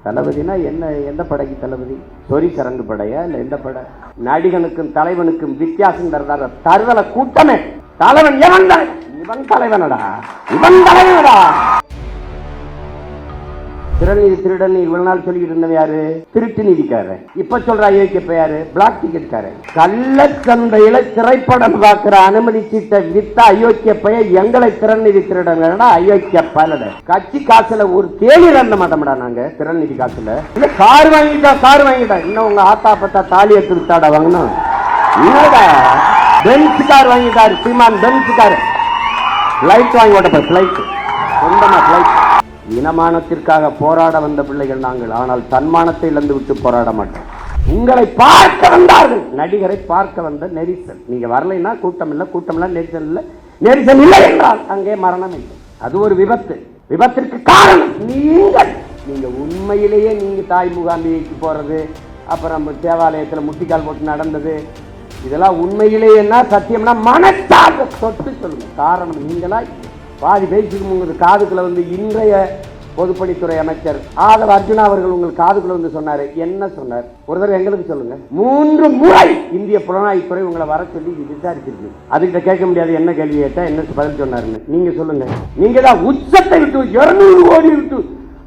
தளபதினா என்ன? எந்த படைக்கு தளபதி? சொரி சரங்கு படையா இல்ல எந்த படை? நடிகனுக்கும் தலைவனுக்கும் வித்தியாசம் தருதல கூட்டமே. தலைவன் எவன்? இவன் தலைவனடா, இவன் தலைவனடா. திறநீதி திருடன் இவ்வளவு நாள் சொல்லிட்டு இருந்தவன் யாரு? திருட்டு நீதிக்காரன். இப்ப சொல்ற அயோக்கியப்ப யாரு? பிளாக் டிக்கெட்காரன். கள்ளச்சந்தையில திரைப்படம் பார்க்கிற அனுமதி சீட்டை வித்த அயோக்கியப்பைய எங்களை திறநீதி திருடங்கடா அயோக்கியப்ப. கட்சி காசுல ஒரு தேடி ரந்த மாட்டோம்டா நாங்க. திறநீதி காசுல இல்ல கார் வாங்கிட்டா இன்னும் உங்க ஆத்தா பத்தா தாலி எடுத்து விட்டாடா வாங்கணும். என்னடா பென்ஸ் கார் வாங்கிட்டாரு சீமான். பென்ஸ் கார் பிளைட் வாங்கி ஓட்ட பிளைட் சொந்தமா பிளைட். இனமானத்திற்காக போராட வந்த பிள்ளைகள் நாங்கள். ஆனால் தன்மானத்தை இழந்து விட்டு போராட மாட்டோம். உங்களை பார்க்க வந்தார்கள். நடிகரை பார்க்க வந்த நெரிசல். நீங்க வரலைன்னா கூட்டம் இல்லை, கூட்டம் இல்லை, நெரிசல் இல்லை. நெரிசல் இல்லை என்றால் அங்கே மரணம் இல்லை. அது ஒரு விபத்து. விபத்திற்கு காரணம் நீங்க உண்மையிலேயே நீங்க தாய் முகாம்பிக்கு போறது, அப்புறம் தேவாலயத்தில் முட்டிக்கால் போட்டு நடந்தது, இதெல்லாம் உண்மையிலேயே சத்தியம்னா மனசாக தொட்டு சொல்லுங்க. காரணம் நீங்களா பாதி பேசிக்கு உங்களுக்கு காதுக்குள்ள வந்து இன்றைய பொதுப்பணித்துறை அமைச்சர் ஆதவ அர்ஜுனா அவர்கள் உங்களுக்கு காதுக்குள்ள வந்து சொன்னாரு. என்ன சொன்னார்? ஒரு தடவை எங்களுக்கு சொல்லுங்க. 3 முறை இந்திய புலனாய்வுத்துறை உங்களை வர சொல்லி விசாரிச்சிருக்கு. அதுக்கிட்ட கேட்க முடியாது என்ன கேள்வி கேட்டா என்ன பதில் சொன்னாருன்னு. நீங்க சொல்லுங்க. நீங்க தான் உச்சத்தை விட்டு 200 கோடி விட்டு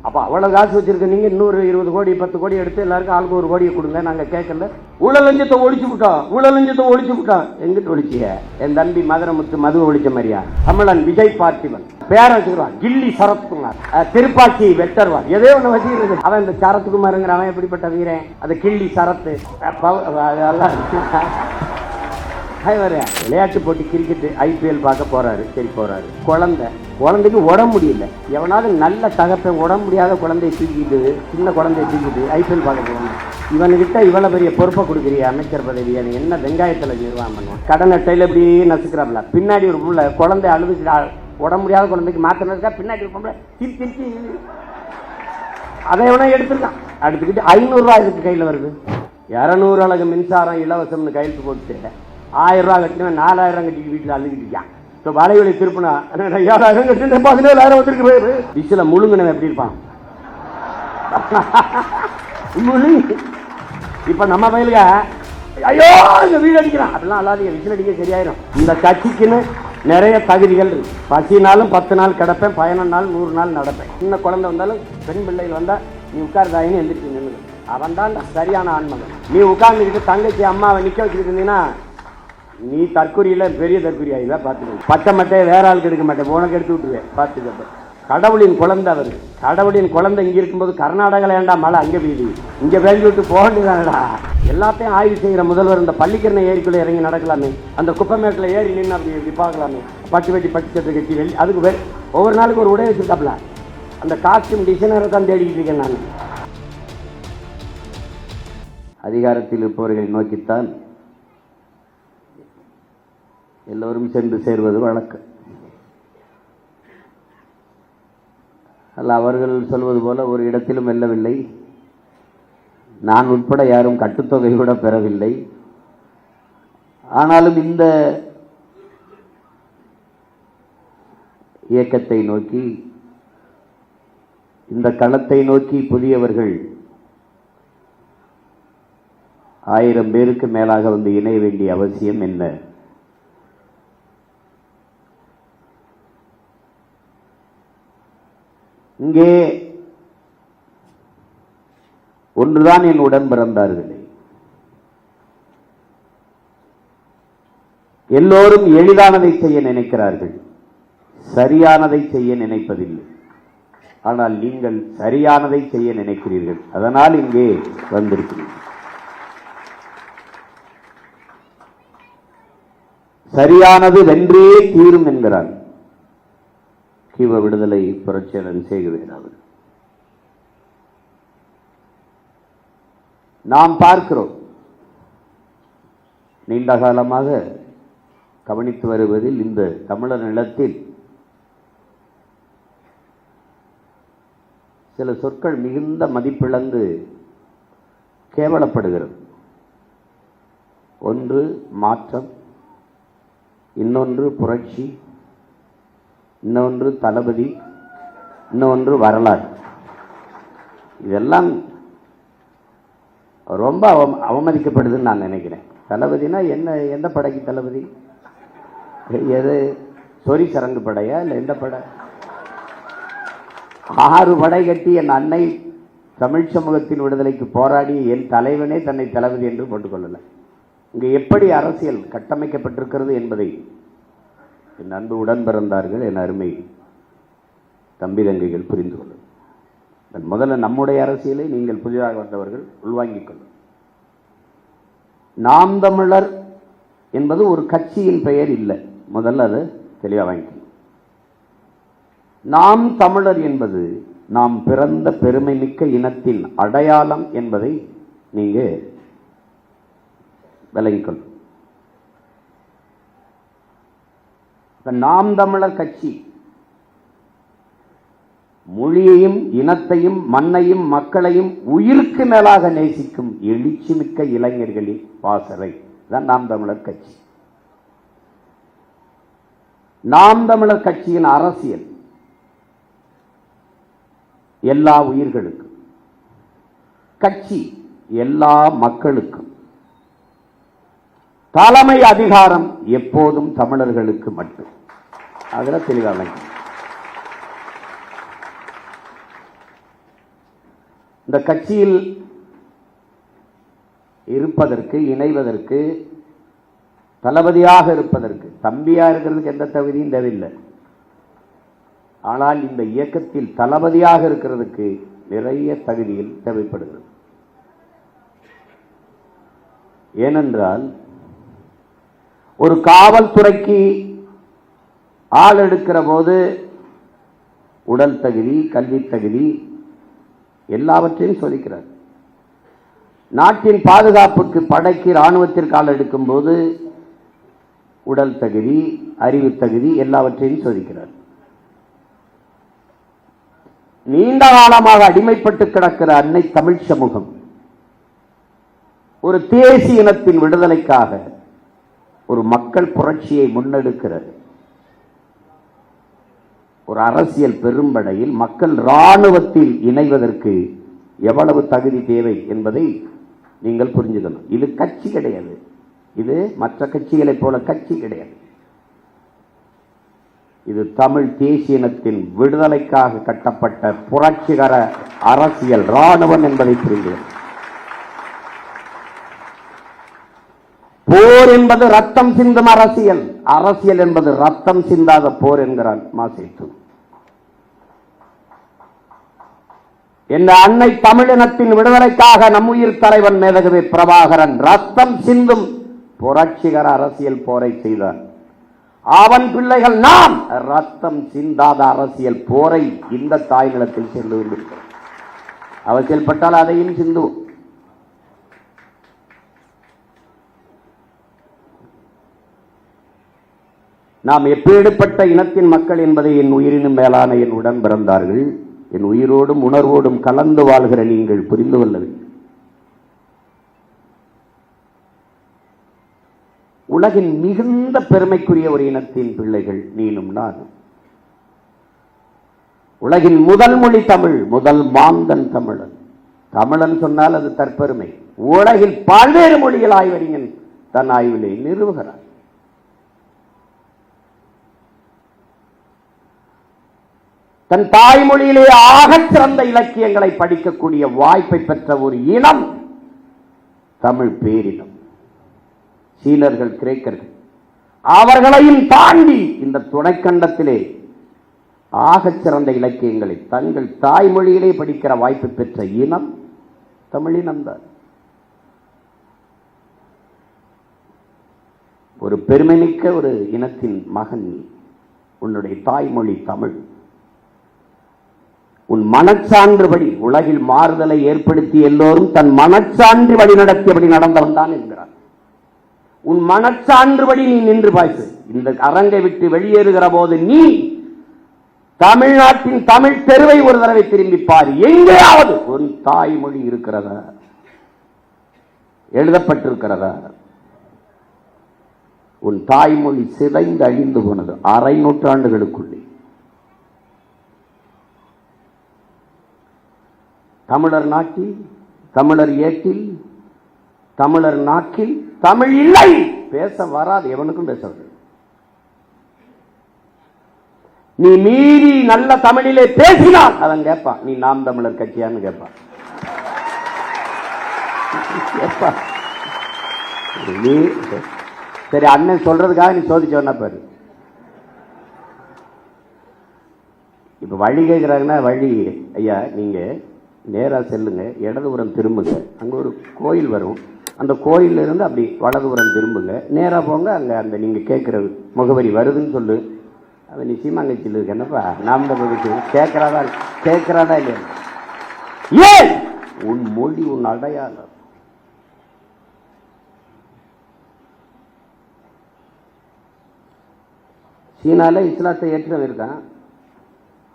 அப்ப அவ்வளவு காசு வச்சிருக்க நீங்க இன்னொரு 20 கோடி 10 கோடி எடுத்து எல்லாருக்கும் ஆளுக்கு 1 கோடியை கொடுங்க. நாங்க கேட்கல. ஊழலஞ்சத்தை ஒழிச்சு விட்டோம். எங்கிட்டு ஒழிச்சிய? என் தம்பி மதுரமுத்து மதுவை ஒழிச்ச மாதிரியா? தமிழன் விஜய் பார்த்திபன் பேர வச்சுக்கிறான். கில்லி சரத்குமார், திருப்பாச்சி வெட்டர்வான், எதோ ஒண்ணு வச்சுக்கிறது. அவன் இந்த சரத்குமாருங்கிற அவன் எப்படிப்பட்ட வீரன்? அது கில்லி சரத்து விளையாட்டு போட்டி கிரிக்கெட் IPL பார்க்க போறாரு. சரி போறாரு. குழந்தைக்கு உடம்பு முடியல. எவனாவது நல்ல தகப்பன் உடம்பு முடியாத குழந்தையை தூக்கிட்டு, சின்ன குழந்தையை தூக்கிட்டு IPL பார்க்க போகணும். இவனுக்கிட்ட இவ்வளவு பெரிய பொறுப்பை கொடுக்குறிய அமைச்சர் பதவி, என்ன வெங்காயத்தில் நிர்வாகம் பண்ணுவான்? கடன் அட்டையில் இப்படி நசுக்கிறாப்ல. பின்னாடி ஒரு புள்ள குழந்தை அழுது உடம்பு முடியாத குழந்தைக்கு மாத்தினதுக்கா பின்னாடி ஒரு பொம்பளை திருச்சி அதை எவனா எடுத்துருக்கான். எடுத்துக்கிட்டு 500 ரூபாய் இதுக்கு கையில் வருது. 200 அலகு மின்சாரம் இலவசம்னு கையெழுத்து போட்டு 1000 ரூபா கட்டினவன் 4000 கட்டிட்டு வீட்டில் அழுதுகிட்டு இருக்கான். இப்போ வலைவலி திருப்பினா 7000 கட்டிட்டு 17,000 வந்துருக்கு போயிரு. விசில முழுங்கினவன் எப்படி இருப்பான்? இப்ப நம்ம பயிலுக ஐயோ இந்த வீடு அடிக்கிறான். அப்படிலாம் அல்லாதீங்க. விசில் அடிக்க சரியாயிரும். இந்த கட்சிக்குன்னு நிறைய தகுதிகள் இருக்கு. பசினாலும் 10 நாள் கிடப்பேன், 15 நாள் 100 நாள் நடப்பேன். சின்ன குழந்தை வந்தாலும் பெண் பிள்ளைகள் வந்தா நீ உட்கார்தாயின்னு எந்திரிச்சு நின்று. அவன் தான் சரியான ஆன்மகன். நீ உட்கார்ந்துக்கிட்டு தங்கச்சி அம்மாவை நிக்க வச்சுக்கிட்டு இருந்தீங்கன்னா நீ தற்கொலையில பெரிய தற்கொலை ஆகிதான் பார்த்துக்க. பச்சை மட்டையை வேற ஆளுக்கு எடுக்க மாட்டேன், உனக்கு எடுத்து விட்டுருவேன் பார்த்துக்க. கடவுளின் குழந்தை அவர். கடவுளின் குழந்தை இங்க இருக்கும்போது கர்நாடகாவில் ஏண்டா மழை அங்கே பெய்யுது, இங்க வேண்டி விட்டு போக வேண்டியதானடா. எல்லாத்தையும் ஆய்வு செய்கிற முதல்வர் இந்த பள்ளிக்கரணை ஏரிக்குள்ள இறங்கி நடக்கலாமே, அந்த குப்பமேட்டில் ஏறி நின்று அப்படி பார்க்கலாமே. பட்டு வெட்டி பட்டு சட்டை கட்டி வெளி அதுக்கு ஒவ்வொரு நாளுக்கு ஒரு உடை வச்சிருக்காப்ல. அந்த காஸ்டியூம் டிசைனரை தான் தேடிக்கிட்டு இருக்கேன் நான். அதிகாரத்தில் இருப்பவர்களை நோக்கித்தான் எல்லோரும் சென்று சேர்வது வழக்கம். அல்ல, அவர்கள் சொல்வது போல ஒரு இடத்திலும் வெல்லவில்லை. நான் உட்பட யாரும் கட்டுத்தொகை கூட பெறவில்லை. ஆனாலும் இந்த இயக்கத்தை நோக்கி, இந்த களத்தை நோக்கி புதியவர்கள் 1000 பேருக்கு மேலாக வந்து இணைய வேண்டிய அவசியம் என்ன? இங்கே ஒன்றுதான் என் உடன் பிறந்தார்களே. எல்லோரும் எளிதானதை செய்ய நினைக்கிறார்கள், சரியானதை செய்ய நினைப்பதில்லை. ஆனால் நீங்கள் சரியானதை செய்ய நினைக்கிறீர்கள். அதனால் இங்கே வந்திருக்கிறீர்கள். சரியானது வென்றே தீரும் என்கிறார் கீவ விடுதலை புரட்சியாளர் சேகுவேர் அவர். நாம் பார்க்கிறோம், நீண்ட காலமாக கவனித்து வருவதில் இந்த தமிழர் நிலத்தில் சில சொற்கள் மிகுந்த மதிப்பிழந்து கேவலப்படுகிறது. ஒன்று மாற்றம், இன்னொன்று புரட்சி, இன்னொன்று தளபதி, இன்னொன்று வரலாறு. இதெல்லாம் ரொம்ப அவமதிக்கப்படுதுன்னு நான் நினைக்கிறேன். தளபதினா என்ன? எந்த படைக்கு தளபதி? எது சொரி சரங்கு படையா இல்லை எந்த படை? 6 படை கட்டி என் அன்னை தமிழ் சமூகத்தின் விடுதலைக்கு போராடி என் தலைவனே தன்னை தளபதி என்று போட்டுக்கொள்ளல. இங்கு எப்படி அரசியல் கட்டமைக்கப்பட்டிருக்கிறது என்பதை என் அன்பு உடன் பிறந்தார்கள், என் அருமை தம்பி தங்கைகள் புரிந்து கொள்ளும். முதல்ல நம்முடைய அரசியலை நீங்கள் புதிதாக வந்தவர்கள் உள்வாங்கிக் கொள்ளும். நாம் தமிழர் என்பது ஒரு கட்சியின் பெயர் இல்லை. முதல்ல அது தெளிவாக வாங்கிக்கணும். நாம் தமிழர் என்பது நாம் பிறந்த பெருமை மிக்க இனத்தின் அடையாளம் என்பதை நீங்க விளங்கிக் கொள்ளும். நாம் தமிழர் கட்சி மொழியையும் இனத்தையும் மண்ணையும் மக்களையும் உயிருக்கு மேலாக நேசிக்கும் எழுச்சி மிக்க இளைஞர்களின் பாசறை தான் நாம் தமிழர் கட்சி. நாம் தமிழர் கட்சியின் அரசியல் எல்லா உயிர்களுக்கும், கட்சி எல்லா மக்களுக்கும், தலைமை அதிகாரம் எப்போதும் தமிழர்களுக்கு மட்டும். அதில் தெளிவாக இந்த கட்சியில் இருப்பதற்கு, இணைவதற்கு, தளபதியாக இருப்பதற்கு, தம்பியா இருக்கிறதுக்கு எந்த தகுதியும் தேவையில்லை. ஆனால் இந்த இயக்கத்தில் தளபதியாக இருக்கிறதுக்கு நிறைய தகுதிகள் தேவைப்படுகிறது. ஏனென்றால் ஒரு காவல்துறைக்கு ஆள் எடுக்கிற போது உடல் தகுதி, கல்வி தகுதி எல்லாவற்றையும் சோதிக்கிறார். நாட்டின் பாதுகாப்புக்கு, படைக்கு, இராணுவத்திற்கு ஆள் எடுக்கும் போது உடல் தகுதி, அறிவு தகுதி எல்லாவற்றையும் சோதிக்கிறார். நீண்ட காலமாக அடிமைப்பட்டு கிடக்கிற அன்னை தமிழ் சமூகம் ஒரு தேசிய இனத்தின் விடுதலைக்காக ஒரு மக்கள் புரட்சியை முன்னெடுக்கிறது. ஒரு அரசியல் பெரும்படையில் மக்கள் இராணுவத்தில் இணைவதற்கு எவ்வளவு தகுதி தேவை என்பதை நீங்கள் புரிஞ்சுக்கணும். இது கட்சி கிடையாது. இது மற்ற கட்சிகளைப் போல கட்சி கிடையாது. இது தமிழ் தேசிய இனத்தின் விடுதலைக்காக கட்டப்பட்ட புரட்சிகர அரசியல் இராணுவம் என்பதை புரிந்து. போர் என்பது ரத்தம் சிந்தும் அரசியல், அரசியல் என்பது ரத்தம் சிந்தாத போர் என்கிறான் மாசேத்து. இந்த அன்னை தமிழினத்தின் விடுதலைக்காக நம் உயிர் தலைவன் மேதகவி பிரபாகரன் ரத்தம் சிந்தும் புரட்சிகர அரசியல் போரை செய்தான். அவன் பிள்ளைகள் நாம் ரத்தம் சிந்தாத அரசியல் போரை இந்த தாய் நிலத்தில் சென்று கொண்டிருக்கிறோம். அவசியல் பட்டால் அதையும் சிந்துவோம். நாம் எப்பேற்பட்ட இனத்தின் மக்கள் என்பதை என் உயிரினும் மேலான என் உடன் பிறந்தார்கள், என் உயிரோடும் உணர்வோடும் கலந்து வாழ்கிற நீங்கள் புரிந்து கொள்ளவில்லை. உலகின் மிகுந்த பெருமைக்குரிய ஒரு இனத்தின் பிள்ளைகள் நீனும் நானும். உலகின் முதல் மொழி தமிழ், முதல் மாந்தன் தமிழன். தமிழன் சொன்னால் அது தற்பெருமை. உலகில் பல்வேறு மொழிகள் ஆய்வறிஞன் தன் ஆய்விலே நிறுவுகிறார். தன் தாய்மொழியிலே ஆகச் சிறந்த இலக்கியங்களை படிக்கக்கூடிய வாய்ப்பை பெற்ற ஒரு இனம் தமிழ் பேரினம். சீனர்கள், கிரேக்கர்கள் அவர்களையும் தாண்டி இந்த துணைக்கண்டத்திலே ஆகச் சிறந்த இலக்கியங்களை தங்கள் தாய்மொழியிலே படிக்கிற வாய்ப்பு பெற்ற இனம் தமிழினம்தான். ஒரு பெருமைமிக்க ஒரு இனத்தின் மகன். உன்னுடைய தாய்மொழி தமிழ். உன் மனச்சான்றுபடி உலகில் மாறுதலை ஏற்படுத்தி எல்லோரும் தன் மனச்சான்று வழி நடத்தியபடி நடந்தவன் தான் என்கிறார். உன் மனச்சான்றுபடி நீ நின்று பாய்ச்சு. இந்த அரங்கை விட்டு வெளியேறுகிற போது நீ தமிழ்நாட்டின் தமிழ் தெருவை ஒரு தடவை திரும்பி பாரு. எங்கேயாவது உன் தாய்மொழி இருக்கிறதா, எழுதப்பட்டிருக்கிறதா? உன் தாய்மொழி சிதைந்து அழிந்து போனது 1/2 நூற்றாண்டுகளுக்குள்ளே. தமிழர் நாட்டில், தமிழர் ஏட்டில், தமிழர் நாட்டில் தமிழ் இல்லை. பேச வராது, எவனுக்கும் பேச வராது. நீ மீறி நல்ல தமிழிலே பேசினால் அவன் கேட்பான், நீ நாம் தமிழர் கட்சியான்னு கேட்பான். சரி, அண்ணன் சொல்றதுக்காக நீ சோதிச்சு சொன்ன பாரு. இப்ப வழி கேட்கிறாங்கன்னா, வழி ஐயா நீங்க நேரா செல்லுங்க, இடதுபுறம் திரும்புங்க, அங்க ஒரு கோயில் வரும், அந்த கோயில்ல இருந்து அப்படி வலதுபுறம் திரும்புங்க, நேரா போங்க, அங்க அந்த நீங்க கேட்கிற முகவரி வருதுன்னு சொல்லு. அவன் நீ சீமாங்கச்சியில் இருக்கு என்னப்பா, நாம் கேட்கிறாதா இல்லையா? ஏன் உன் மொழி, உன் அடையாளம். சீனால இஸ்லாத்தை ஏற்றவன் இருக்கான்,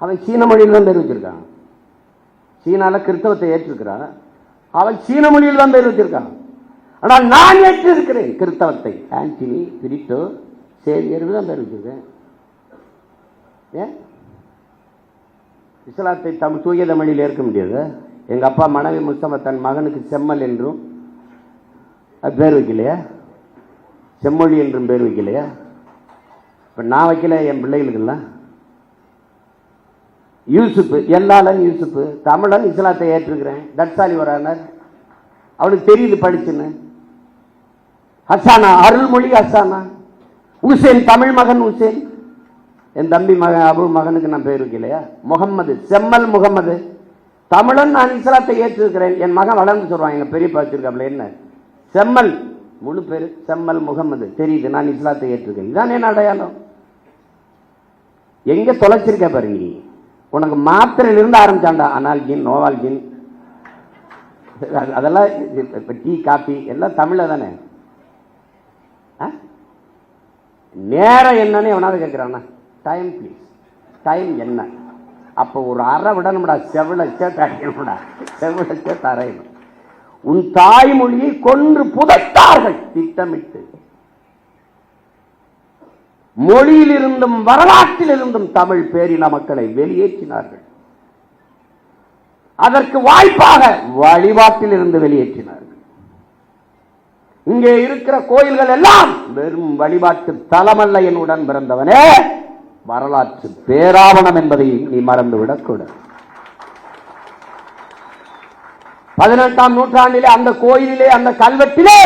அவன் சீன மொழியில் தான் தெரிவிச்சிருக்கான். சீனால கிறிஸ்தவத்தை ஏற்றிருக்கிறான், அவன் சீன மொழியில் தான் தெரிவிச்சிருக்கான். ஆனால் நான் ஏற்றிருக்கிறேன் கிறிஸ்தவத்தை, ஆண்டனி பிரிட்டோ சேவியர் தான் தெரிவிச்சிருக்கேன். ஏன் இஸ்லாத்தை தூய தமிழில் ஏற்க முடியாது? எங்க அப்பா மனைவி முஸ்தபா தன் மகனுக்கு செம்மல் என்றும் அது பேர் வைக்கலையா? செம்மொழி என்றும் பேர் வைக்கலையா? இப்ப நான் வைக்கல, என் பிள்ளைகளுக்கெல்லாம். யூசுப், எல்லாரும் யூசுப் தமிழன், இஸ்லாத்தை ஏற்றிருக்கிறேன். தட்சாலி வரானர், அவனுக்கு தெரியுது படிச்சுன்னு. ஹசானா, அருள்மொழி ஹசானா. உசேன், தமிழ் மகன் உசேன். என் தம்பி மகன் அபு மகனுக்கு நான் பேர் வைக்கலையா? முகம்மது, செம்மல் முகம்மது. தமிழன், நான் இஸ்லாத்தை ஏற்றிருக்கிறேன். என் மகன் வளர்ந்து சொல்றான், எங்க பெரியப்பா வச்சிருக்காப்ல என்ன செம்மல், முழு பேரு செம்மல் முகம்மது. தெரியுது, நான் இஸ்லாத்தை ஏற்றிருக்கேன். இதான் என்ன அடையாளம்? எங்க தொலைச்சிருக்க பாரு நீ. உனக்கு மாத்திரையிலிருந்து ஆரம்பிச்சாண்டா, அனால்ஜின், நோவால்ஜின், அதெல்லாம் டீ காபி எல்லாம் தமிழ்ல தானே. நேரம் என்னன்னு எவனாவது கேட்கிறானா? டைம் ப்ளீஸ், டைம் என்ன? அப்போ ஒரு அறை விடணும்டா, செவிலச்ச தரையணும்டா, செவிலச்ச தரையணும். உன் தாய்மொழியை கொன்று புதைத்தார்கள் திட்டமிட்டு. மொழியிலிருந்தும் வரலாற்றிலிருந்தும் தமிழ் பேரின மக்களை வெளியேற்றினார்கள். அதற்கு வாய்ப்பாக வழிபாட்டில் இருந்து வெளியேற்றினார்கள். இங்கே இருக்கிற கோயில்கள் எல்லாம் வெறும் வழிபாட்டு தலமல்ல. என் உடன் பிறந்தவனே, வரலாற்று பேராவணம் என்பதை நீ மறந்துவிடக் கூடாது. 18ஆம் நூற்றாண்டிலே அந்த கோயிலிலே, அந்த கல்வெட்டிலே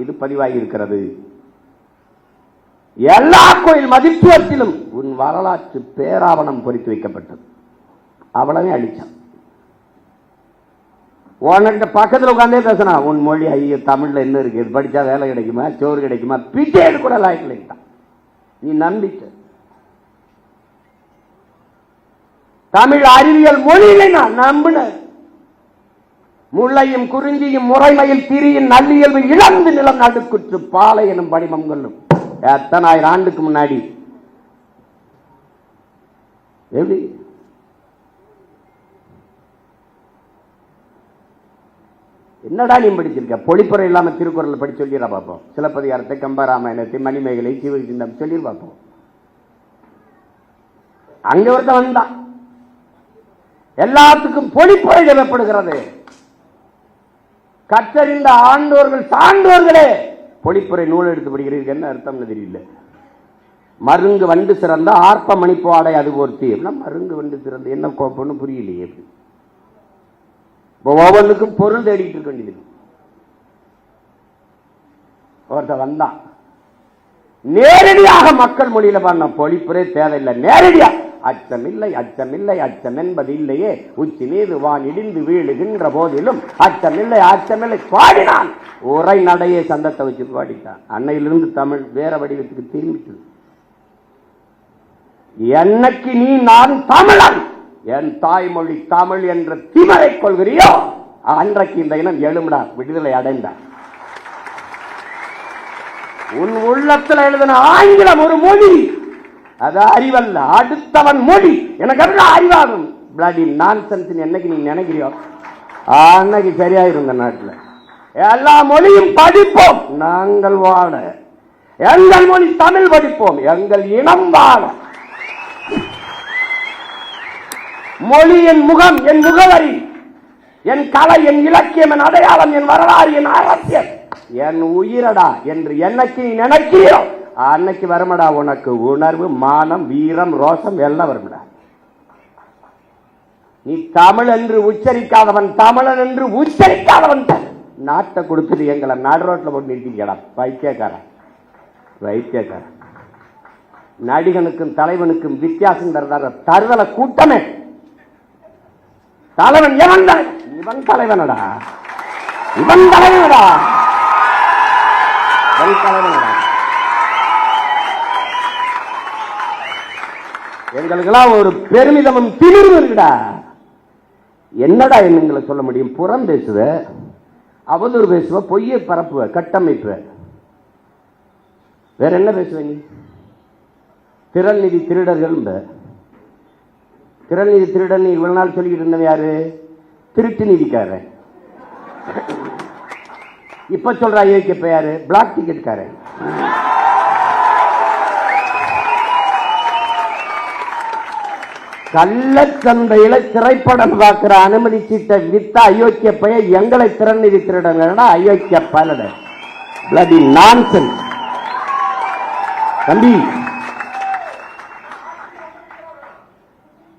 இது பதிவாகி இருக்கிறது. எல்லா கோயில் மதிப்புவத்திலும் உன் வரலாற்று பேராவணம் பொறித்து வைக்கப்பட்டது. அவ்வளவே அழிச்சான். உன்கிட்ட பக்கத்தில் உட்காந்தே பேசினா, உன் மொழி ஐயோ தமிழ்ல என்ன இருக்கு, இது படிச்சா வேலை கிடைக்குமா, சோறு கிடைக்குமா, பிச்சேடு கூட லாய்க்கலைட்டான். நீ நம்பிட்ட. தமிழ் அறிவியல் மொழியிலே நான் நம்பின. முல்லையும் குறிஞ்சியும் முறைமையில் திரியின் நல்லியல்பு இழந்து நிலம் நடுக்குற்று பாலை எனும் படிமங்களும் எத்தனை ஆயிரம் ஆண்டுக்கு முன்னாடி. எப்படி என்னடா நீ படிச்சிருக்க? பொழிப்புரை இல்லாம திருக்குறள் படி சொல்லிடா பார்ப்போம். சிலப்பதிகாரத்தை, கம்பராமாயணத்தை, மணிமேகலை, சிவகிண்டம் சொல்லி பார்ப்போம். அங்க ஒருத்த வந்தான். எல்லாத்துக்கும் பொழிப்புரை தேவைப்படுகிறது. கற்றறிந்த ஆண்டோர்கள் சான்றோர்களே பொழிப்புரை நூல் எடுத்து படிக்கிறீர்கள். என்ன அர்த்தம் தெரியல. மருங்கு வண்டு சிறந்த ஆர்ப்ப மணிப்பாடை அது போர்த்தி. மருங்கு வண்டு சிறந்த என்ன கோப்பன்னு புரியலையே. ஒவ்வொன்றுக்கும் பொருள் தேடிட்டு இருக்க வேண்டியது. ஒருத்த வந்தான், நேரடியாக மக்கள் மொழியில பண்ண பொழிப்புரை தேவையில்லை. நேரடியா அச்சமில்லை, அச்சமில்லை, அச்சம் என்பது இல்லையே, உச்சி மீது வான் இடிந்து வீழுகின்ற போதிலும் அச்சமில்லை, அச்சமில்லை பாடினான். உரை நடையே சந்தத்தை வச்சு பாடிட்டான். அன்னையிலிருந்து தமிழ் வேற வடிவத்துக்கு திரும்பிட்டு, என்னைக்கு நீ நான் தமிழன், என் தாய்மொழி தமிழ் என்ற திமரை கொள்கிறியோ அன்றைக்கு இந்த இனம் எழுமடா, விடுதலை அடைந்தான். உன் உள்ளத்தில் எழுதின ஆங்கிலம் ஒரு மொழி, அது அறிவல்ல, அடுத்தவன் மொழி. எனக்கு அறிவாகும். பிளடி நான்சென்ஸ் என்னைக்கு நீ நினைக்கிறியோ அன்னைக்கு சரியாயிரும். இந்த நாட்டில் எல்லா மொழியும் படிப்போம், நாங்கள் வாழ. எங்கள் மொழி தமிழ் படிப்போம், எங்கள் இனம் வாழ. மொழி என் முகம், என் முகவரி. என் கலை, என் இலக்கியம், என் அடையாளம், என் வரலாறு, என் அரசியல், என் உயிரடா என்று என்னைக்கு நீ நினைக்கிறியோ அன்னைக்கு வருமடா உனக்கு உணர்வு, மானம், வீரம், ரோஷம் எல்லாம் வருமடா. நீ தமிழ் என்று உச்சரிக்காதவன், தமிழன் என்று உச்சரிக்காதவன் நாட்டை கொடுத்துட்டு எங்களை நாடு ரோட்டில் போட்டு நிறுத்திக்கடா. வைத்தியக்காரன் வைத்தியக்காரன். நடிகனுக்கும் தலைவனுக்கும் வித்தியாசம் தருதல கூட்டமே. தலைவன் எவன்? இவன் தலைவனடா, இவன் தலைவனடா, இவன் தலைவனடா. எங்களுக்கெல்லாம் ஒரு பெருமிதமும் திமிரும் இருக்குடா. என்னடா எங்களை சொல்ல முடியும்? புறம் பேசுவ, அவதூறு பேசுவ, பொய்யை பரப்புவ, கட்டமைப்புவ, வேற என்ன பேசுவ நீ? திரள் நிதி திருடர்கள். திரள் நிதி திருடன் இவ்வளவு நாள் சொல்லிக்கிட்டு இருந்தவன் யாரு? திருட்டு நிதிக்காரன். இப்ப சொல்ற ஐயோக்கிய யாரு? பிளாக் டிக்கெட்காரன். கள்ளச்சந்தையில திரைப்படம் பார்க்கிற அனுமதி சீட்டை வித்த அயோக்கிய பைய எங்களை திறன் நிதி திருடங்க. அயோக்கிய பலட பிளடி நான்சென்ஸ். தம்பி,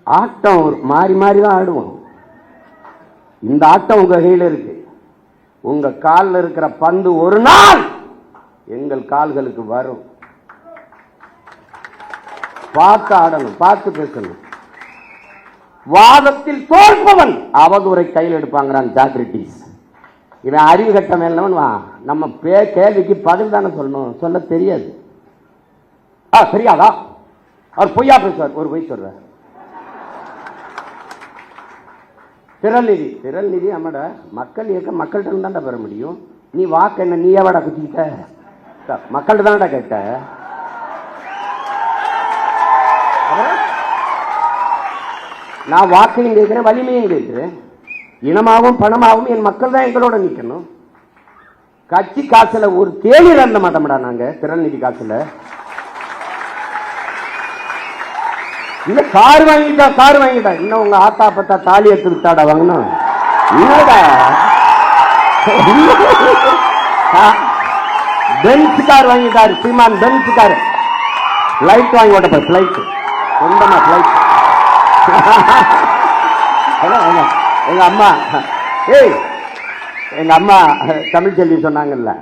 ஆட்டம் மாறி மாறி தான் ஆடுவோம். இந்த ஆட்டம் உங்க கையில் இருக்கு. உங்க காலில் இருக்கிற பந்து ஒரு நாள் எங்கள் கால்களுக்கு வரும். பார்த்து ஆடணும், பார்த்து பேசணும். வாதத்தில் தோற்பவன் அவதூறை கையில் எடுப்பாங்கிறான் சாக்ரட்டிஸ். இவன் அறிவு கட்ட மேலவன். நம்ம கேள்விக்கு பதில் தானே சொல்லணும், சொல்ல தெரியாது. தெரியாதா? அவர் பொய்யா பேசுவார், ஒரு பொய் சொல்றார். திரள் நிதி நம்மட மக்கள் இயக்கம் மக்கள்கிட்ட தான்டா பெற முடியும். நீ வாக்கு என்ன நீயாவாடா குத்திக்கிட்ட? மக்கள்கிட்ட தானடா கேட்ட. நான் வாக்கையும் கேட்கிறேன், வலிமையும் கேட்கிறேன். இனமாகவும் பணமாகவும் என் மக்கள் தான் எங்களோட நிற்கணும். கட்சி காசுல ஒரு தேடி இறந்த மாட்டோம்டா நாங்க. திரள் நிதி காசுல இல்ல கார் வாங்கிட்டா இன்னும் உங்க ஆத்தா பத்தா தாலி எடுத்து விட்டாடா வாங்கணும். பென்ஸ் கார் வாங்கிட்டாரு சீமான். பென்ஸ் கார் பிளைட் வாங்கி ஓட்ட பிளைட், சொந்தமா பிளைட். எங்க அம்மா தமிழ் செல்வி சொன்னாங்கல்ல,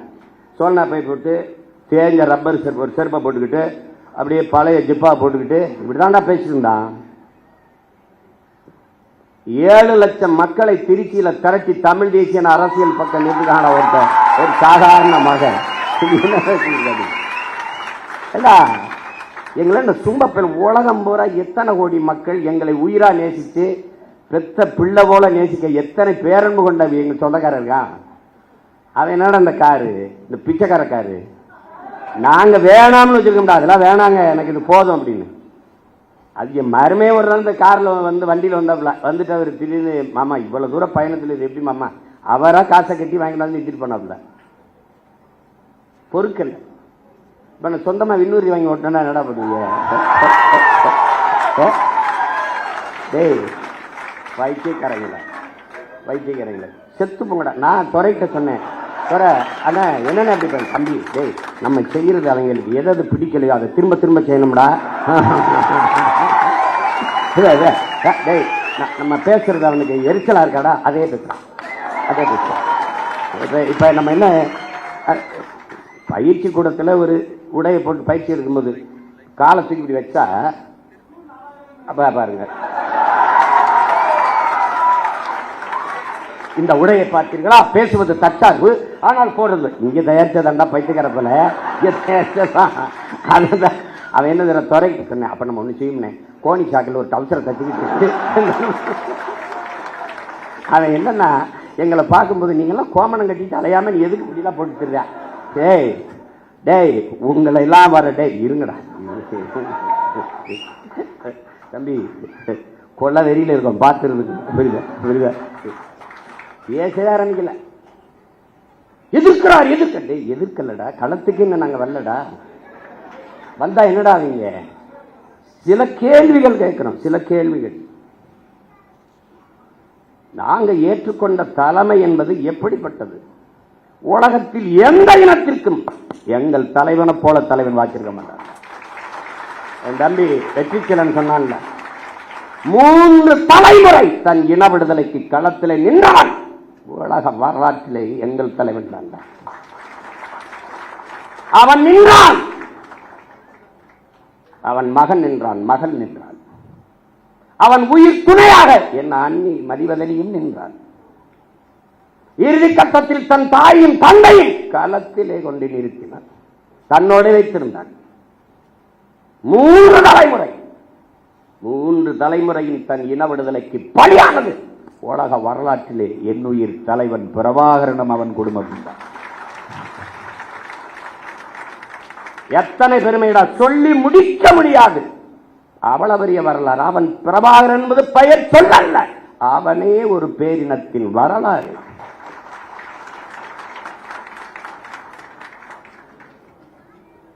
சோனா பை போட்டு தேஞ்ச ரப்பர் செருப்பு, ஒரு செருப்பை போட்டுக்கிட்டு அப்படியே பழைய ஜிப்பா போட்டுக்கிட்டு இப்படிதான்டா பேசியிருந்தான். 7 லட்சம் மக்களை திருச்சியில திரட்டி தமிழ் தேசிய அரசியல் பக்கம் நிறுத்துக்கான ஒரு சாதாரண மகன். எங்களை இந்த சும்பப்பெண் உலகம் பூரா எத்தனை கோடி மக்கள் எங்களை உயிரா நேசித்து பெத்த பிள்ளை போல நேசிக்க எத்தனை பேரன்பு கொண்ட எங்க சொந்தக்காரர் இருக்கான். அவன் என்னடா இந்த காரு, இந்த பிச்சைக்கார காரு நாங்க வேணாம்னு வச்சிருக்கோம்டா. அதெல்லாம் வேணாங்க, எனக்கு இது போதும் அப்படின்னு. அது என் மருமையே ஒரு நாள் இந்த கார்ல வண்டியில் வந்துட்டு அவர் திடீர்னு, மாமா இவ்வளவு தூரம் பயணத்தில் இது எப்படி மாமா, அவரா காசை கட்டி வாங்கிட்டு வந்து இட்டுட்டு பண்ணாப்புல பொருட்கள். இப்ப நான் சொந்தமா விண்ணூரி வாங்கி ஓட்டினா என்னடா பண்ணுவீங்க? டேய் வைத்தியக்காரங்கள செத்து போங்கடா. நான் துறைகிட்ட சொன்னேன், ஆனா என்னென்ன அப்படி தம்பி, டேய் நம்ம செய்யறது அவங்களுக்கு எதாவது பிடிக்கலையோ அதை திரும்ப திரும்ப செய்யணும்டா. டேய் நம்ம பேசுறது அவனுக்கு எரிச்சலா இருக்காடா, அதே பேசுறான். இப்ப நம்ம என்ன பயிற்சி கூடத்துல ஒரு உடையை போட்டு பயிற்சி எடுக்கும்போது காலத்துக்கு இப்படி வச்சா அப்ப பாருங்க, இந்த உடையை பார்த்தீர்களா, பேசுவது தட்டார்வு ஆனால் போடுறது இங்க தயாரிச்சதாண்டா பைத்தியக்காரப்பல. அவன் என்ன துறைக்கு சொன்னேன். அப்ப நம்ம ஒண்ணு செய்யணும், கோணி சாக்கில் ஒரு டவுசரை கட்டிக்கிட்டு அவன் என்னன்னா எங்களை பார்க்கும்போது நீங்கெல்லாம் கோமணம் கட்டிட்டு அலையாம நீ எதுக்கு இப்படிலாம் போட்டு தெரியா? டேய் டேய் உங்களை எல்லாம் வர டே இருங்கடா தம்பி, கொள்ள வெறியில இருக்கும் பார்த்துருக்கு. புரியுதா புரியுதா? பேசவே ஆரம்பிக்கல. எதிர்க்கிறார் எதிர்க்க எதிர்க்கலடா, களத்துக்கு என்ன நாங்க வரலடா. வந்தா என்னடா அவங்க சில கேள்விகள் கேட்கிறோம். சில கேள்விகள் நாங்க ஏற்றுக்கொண்ட தலைமை என்பது எப்படிப்பட்டது? உலகத்தில் எந்த இனத்திற்கும் எங்கள் தலைவனை போல தலைவன் வாக்கிருக்க மாட்டார். என் தம்பி வெற்றிச்செலன் சொன்னான்ல, 3 தலைமுறை தன் இன விடுதலைக்கு களத்திலே நின்றவன் உலக வரலாற்றிலே எங்கள் தலைவன் தான். அவன் நின்றான், அவன் மகன் நின்றான், மகள் நின்றான், அவன் உயிர் துணையாக என் அண்ணி மதிவதனியும் நின்றான். இறுதி கட்டத்தில் தன் தாயும் தந்தையும் களத்திலே கொண்டு நிறுத்தினான், தன்னோடு வைத்திருந்தான். 3 தலைமுறை, 3 தலைமுறையின் தன் இன விடுதலைக்கு பலியானது உலக வரலாற்றிலே என்னுயிர் தலைவன் பிரபாகரனும் அவன் குடும்பம் தான். எத்தனை பெருமைடா, சொல்லி முடிக்க முடியாது. அவ்வளவு பெரிய வரலாறு. அவன் பிரபாகரன் என்பது பெயர் சொல்லல்ல, அவனே ஒரு பேரினத்தின் வரலாறு.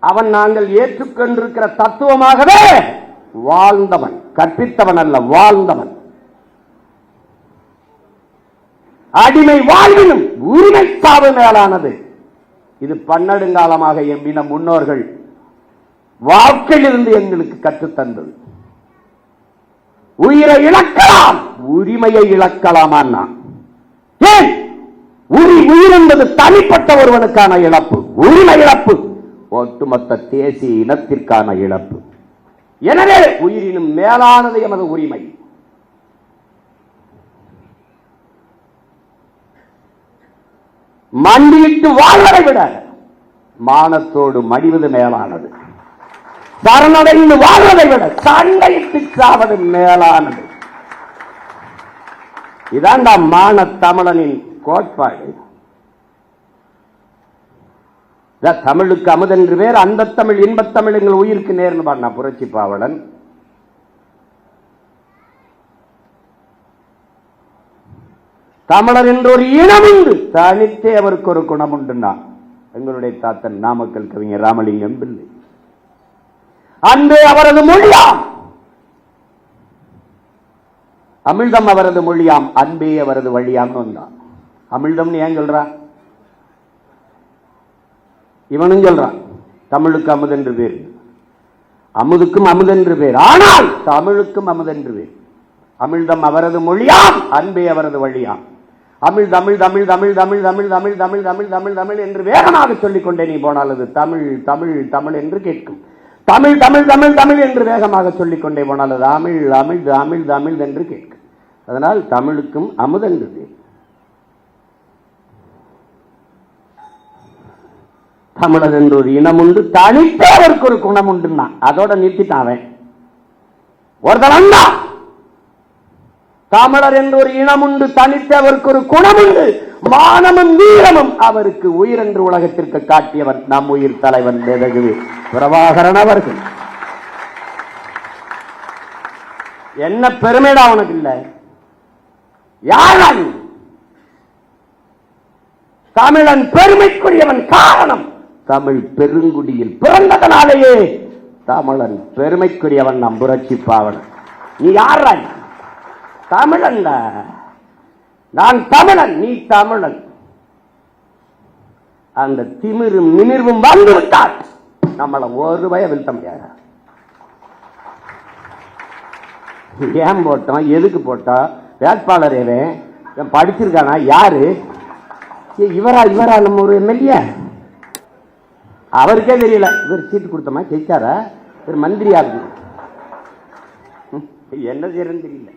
அவன் நாங்கள் ஏற்றுக்கொண்டிருக்கிற தத்துவமாகவே வாழ்ந்தவன், கற்பித்தவன் அல்ல, வாழ்ந்தவன். அடிமை வாழ்வினும் உரிமை சாவு மேலானது. இது பன்னெடுங்காலமாக எம்பின முன்னோர்கள் வாழ்க்கையிலிருந்து எங்களுக்கு கற்றுத்தந்தது. உயிரை இழக்கலாம், உரிமையை இழக்கலாமா? ஏன்? உயிர் என்பது தனிப்பட்ட ஒருவனுக்கான இழப்பு, உரிமை இழப்பு ஒட்டுமொத்த தேசிய இனத்திற்கான இழப்பு. எனவே உயிரினும் மேலானது எமது உரிமை. மண்டியிட்டு வாழ்வதை விட மானத்தோடு மடிவது மேலானது. சரணடைந்து வாழ்வதை விட சண்டையிட்டு சாவது மேலானது. இதான் மான தமிழனின் கோட்பாடு. தமிழுக்கு அமுதென்று பேர், அந்த தமிழ் இன்பத்தமிழ் எங்கள் உயிருக்கு நேர்னு பாடினா புரட்சி பாவலன். தமிழர் என்ற ஒரு இனம் உண்டு, தனித்தே அவருக்கு ஒரு குணம் உண்டுன்னா எங்களுடைய தாத்தன் நாமக்கல் கவிஞர் ராமலிங்கம் பிள்ளை. அன்பே அவரது மொழியாம், அமிழ்தம் அவரது மொழியாம், அன்பே அவரது வழியாம் வந்தான். அமிழ்தம் ஏன் சொல்றா? இவனும் சொல்றான் தமிழுக்கு அமுதென்று பேர், அமுதுக்கும் அமுதென்று பேர், ஆனால் தமிழுக்கும் அமுதென்று பேர். அமிழ்தம் அவரது மொழியாம், அன்பே அவரது வழியாம். அமிழ் தமிழ் தமிழ் தமிழ் தமிழ் தமிழ் தமிழ் தமிழ் தமிழ் தமிழ் தமிழ் என்று வேகமாக சொல்லிக் கொண்டே நீ போனால் அது தமிழ் தமிழ் தமிழ் என்று கேட்கும். தமிழ் தமிழ் தமிழ் தமிழ் என்று வேகமாக சொல்லிக் கொண்டே போனால் அது அமிழ் அமிழ் அமிழ் அமிழ் என்று கேட்கும். அதனால் தமிழுக்கும் அமுதென்று பேர். தமிழர் என்று ஒரு இனம் உண்டு, தனித்தே அவருக்கு ஒரு குணம் உண்டுன்னா அதோட நிறுத்திட்டான் அவன். ஒருத்தன் தமிழர் என்று ஒரு இனம் உண்டு, தனித்தே அவருக்கு ஒரு குணம் உண்டு, மானமும் வீரமும் அவருக்கு உயிர் என்று உலகத்திற்கு காட்டியவன் நம் உயிர் தலைவன் மேதகு பிரபாகரன் அவர்கள். என்ன பெருமைடா உனக்கு இல்ல? யார் தமிழன் பெருமைக்குரியவன்? காரணம் தமிழ் பெருங்குடியில் பிறந்ததனாலேயே தமிழன் பெருமைக்குரியவன் நம் புரட்சி பாவலன். நீ யார்? தமிழன். நான் தமிழன், நீ தமிழன். அந்த திமிரும் நிமிர்வும் வந்துவிட்டால் நம்மளை ஒரு பய வீழ்த்த முடியாது. ஏன் போட்டோம், எதுக்கு போட்டோம், வேட்பாளர் படிச்சிருக்கானா, யாரு இவரா இவரா நம்ம ஒரு எம்எல்ஏ அவருக்கே தெரியல. இவர் சீட்டு கொடுத்தோமா, ஜெயிச்சாரா, இவர் மந்திரியா இருக்கு, என்ன செய்யறன்னு தெரியல.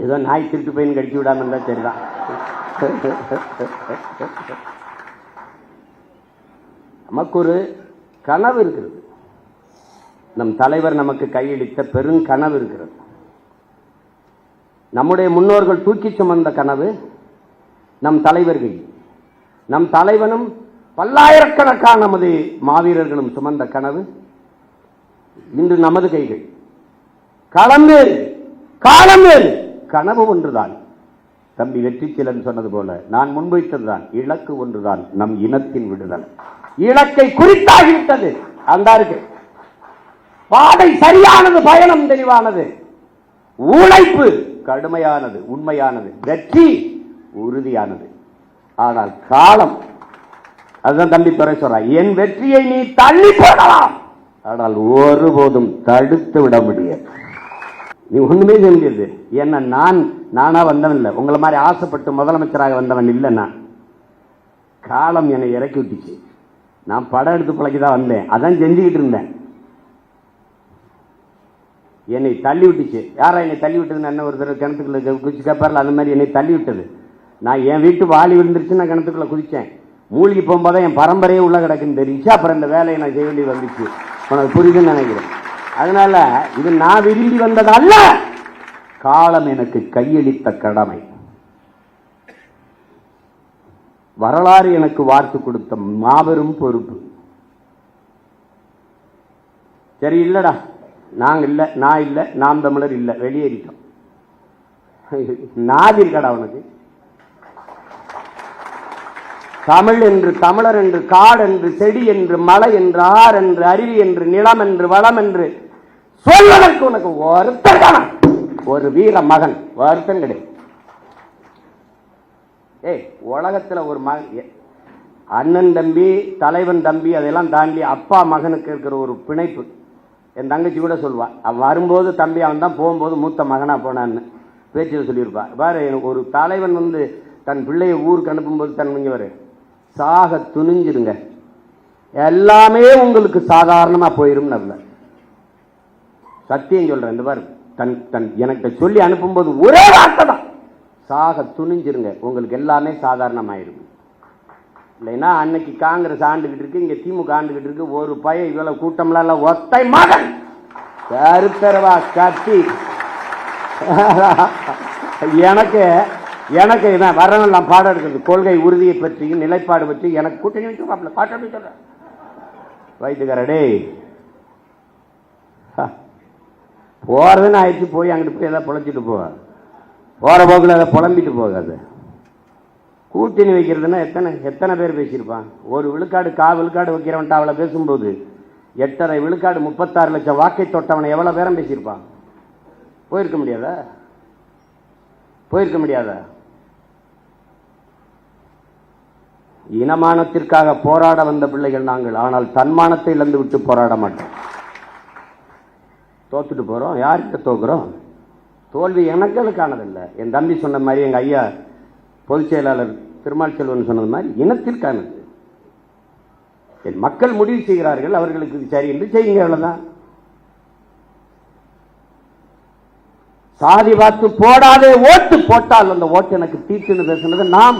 ஏதோ நாய் திருட்டு போய் கடிச்சு விடாம இருந்தா சரிதான். நமக்கு ஒரு கனவு இருக்கிறது, நம் தலைவர் நமக்கு கையளித்த பெருங்கனவு இருக்கிறது. நம்முடைய முன்னோர்கள் தூக்கி சுமந்த கனவு நம் தலைவர்கள், நம் தலைவனும் பல்லாயிரக்கணக்கான நமது மாவீரர்களும் சுமந்த கனவு இன்று நமது கைகள். களம் வேறு, காலம் வேறு, கனவு ஒன்றுதான். தம்பி வெற்றிச்செலன் சொன்னது போல நான் முன்வைத்ததுதான், இலக்கு ஒன்றுதான், நம் இனத்தின் விடுதலை. இலக்கை குறித்தாகிவிட்டது. அந்த இருக்கு பாதை சரியானது, பயணம் தெளிவானது, உழைப்பு கடுமையானது, உண்மையானது, வெற்றி உறுதியானது. ஆனால் காலம், அதுதான் தம்பி துறை சொல்றான், என் வெற்றியை நீ தள்ளி போடலாம், ஆனால் ஒருபோதும் தடுத்து விட முடியாது. நீ ஒண்ணுமே செய்ய முடியாது. ஏன்னா நானா வந்தவன் இல்லை, உங்களை மாதிரி ஆசைப்பட்டு முதலமைச்சராக வந்தவன் இல்லை. நான் காலம் என்னை இறக்கி விட்டுச்சு. நான் படம் எடுத்து பழக்கிதான் வந்தேன், அதான் செஞ்சுக்கிட்டு இருந்தேன். என்னை தள்ளி விட்டுச்சு. யாரா என்னை தள்ளி விட்டதுன்னு என்ன ஒரு தடவை கிணத்துக்குள்ள குதிச்சு கேட்பார்ல, அந்த மாதிரி என்னை தள்ளி விட்டது. நான் என் வீட்டு வாலி விழுந்துருச்சு, நான் கிணத்துக்குள்ள குதிச்சேன். மூழ்கி போகும்போது என் பரம்பரையே உள்ள கிடக்குன்னு தெரிஞ்சு அப்புறம் இந்த வேலையை நான் செய்ய வேண்டி வந்துச்சு. உனக்கு புரியுதுன்னு நினைக்கிறேன். அதனால இது நான் விரும்பி வந்தது அல்ல, காலம் எனக்கு கையளித்த கடமை. வரலாறு எனக்கு வார்த்து கொடுத்த மாபெரும் பொறுப்பு. சரி இல்லடா, நாங்க இல்ல, நான் இல்ல, நாம் தமிழர் இல்ல, வெளியேறிட்டோம். நாதி இருக்கடா உனக்கு? தமிழ் என்று, தமிழர் என்று, காடு என்று, செடி என்று, மலை என்று, ஆறு என்று, அருவி என்று, நிலம் என்று, வளம் என்று சொல்வதற்கு உனக்கு ஒருத்தர் தானா? ஒரு வீர மகன் ஒருத்தன் கிடையாது. உலகத்துல ஒரு மகன், அண்ணன் தம்பி, தலைவன் தம்பி, அதெல்லாம் தாண்டி அப்பா மகனுக்கு இருக்கிற ஒரு பிணைப்பு. என் தங்கச்சி கூட சொல்லுவா, வரும்போது தம்பி அவன் தான், போகும்போது மூத்த மகனா போனான்னு பேச்சில் சொல்லியிருப்பா. பாரு, எனக்கு ஒரு தலைவன் தன் பிள்ளையை ஊருக்கு அனுப்பும்போது தன் சாக துணிஞ்சிருங்க, எல்லாமே உங்களுக்கு சாதாரணமா போயிரும். நல்ல சத்தியம் சொல்றேன். இந்த பாரு, தன் எனக்கு சொல்லி அனுப்பும்போது ஒரே வார்த்தை தான், சாக துணிஞ்சிருங்க, உங்களுக்கு எல்லாமே சாதாரணமாயிரும். இல்லைன்னா அன்னைக்கு காங்கிரஸ் ஆண்டுகிட்டு இருக்கு, இங்க திமுக ஆண்டுகிட்டு இருக்கு, ஒரு பையன் இவ்வளவு கூட்டம்லாம் ஒத்தை மகன் கருத்தரவா கட்டி எனக்கு இதான் வரணும் பாடம் எடுக்கிறது. கொள்கை உறுதியை பற்றியும் நிலைப்பாடு பற்றி எனக்கு கூட்டணி வச்சு பாட்டு சொல்ற வைத்துக்காரடே போறதுன்னு ஆயிடுச்சு. போய் அங்கிட்டு போய் ஏதாவது பொழைச்சிட்டு போற போக்குல அதை புலம்பிட்டு போகாது. கூட்டணி வைக்கிறதுன்னா எத்தனை பேர் பேசியிருப்பான்? ஒரு விழுக்காடு விழுக்காடு வைக்கிறவன்ட்டு அவளை பேசும்போது 8.5 விழுக்காடு 36 லட்சம் வாக்கை தொட்டவனை எவ்வளவு பேரம் பேசியிருப்பான்? போயிருக்க முடியாதா? இனமானத்திற்காக போராட வந்த பிள்ளைகள் நாங்கள். ஆனால் தன்மானத்தை இழந்து விட்டு போராட மாட்டோம். தோத்துட்டு போறோம், யார்கிட்ட தோக்குறோம்? தோல்வி எனக்களுக்கானதில்லை. என் தம்பி சொன்ன மாதிரி, எங்க ஐயா பொதுச் செயலாளர் திருமால் செல்வன் சொன்னது மாதிரி, இனத்திற்கானது. என் மக்கள் முடிவு செய்கிறார்கள், அவர்களுக்கு சரி என்று செய்யுங்க, அவ்வளவுதான். சாதி பார்த்து போடாதே, ஓட்டு போட்டால் அந்த ஓட்டு எனக்கு தீர்த்துன்னு பேசுனது நாம்.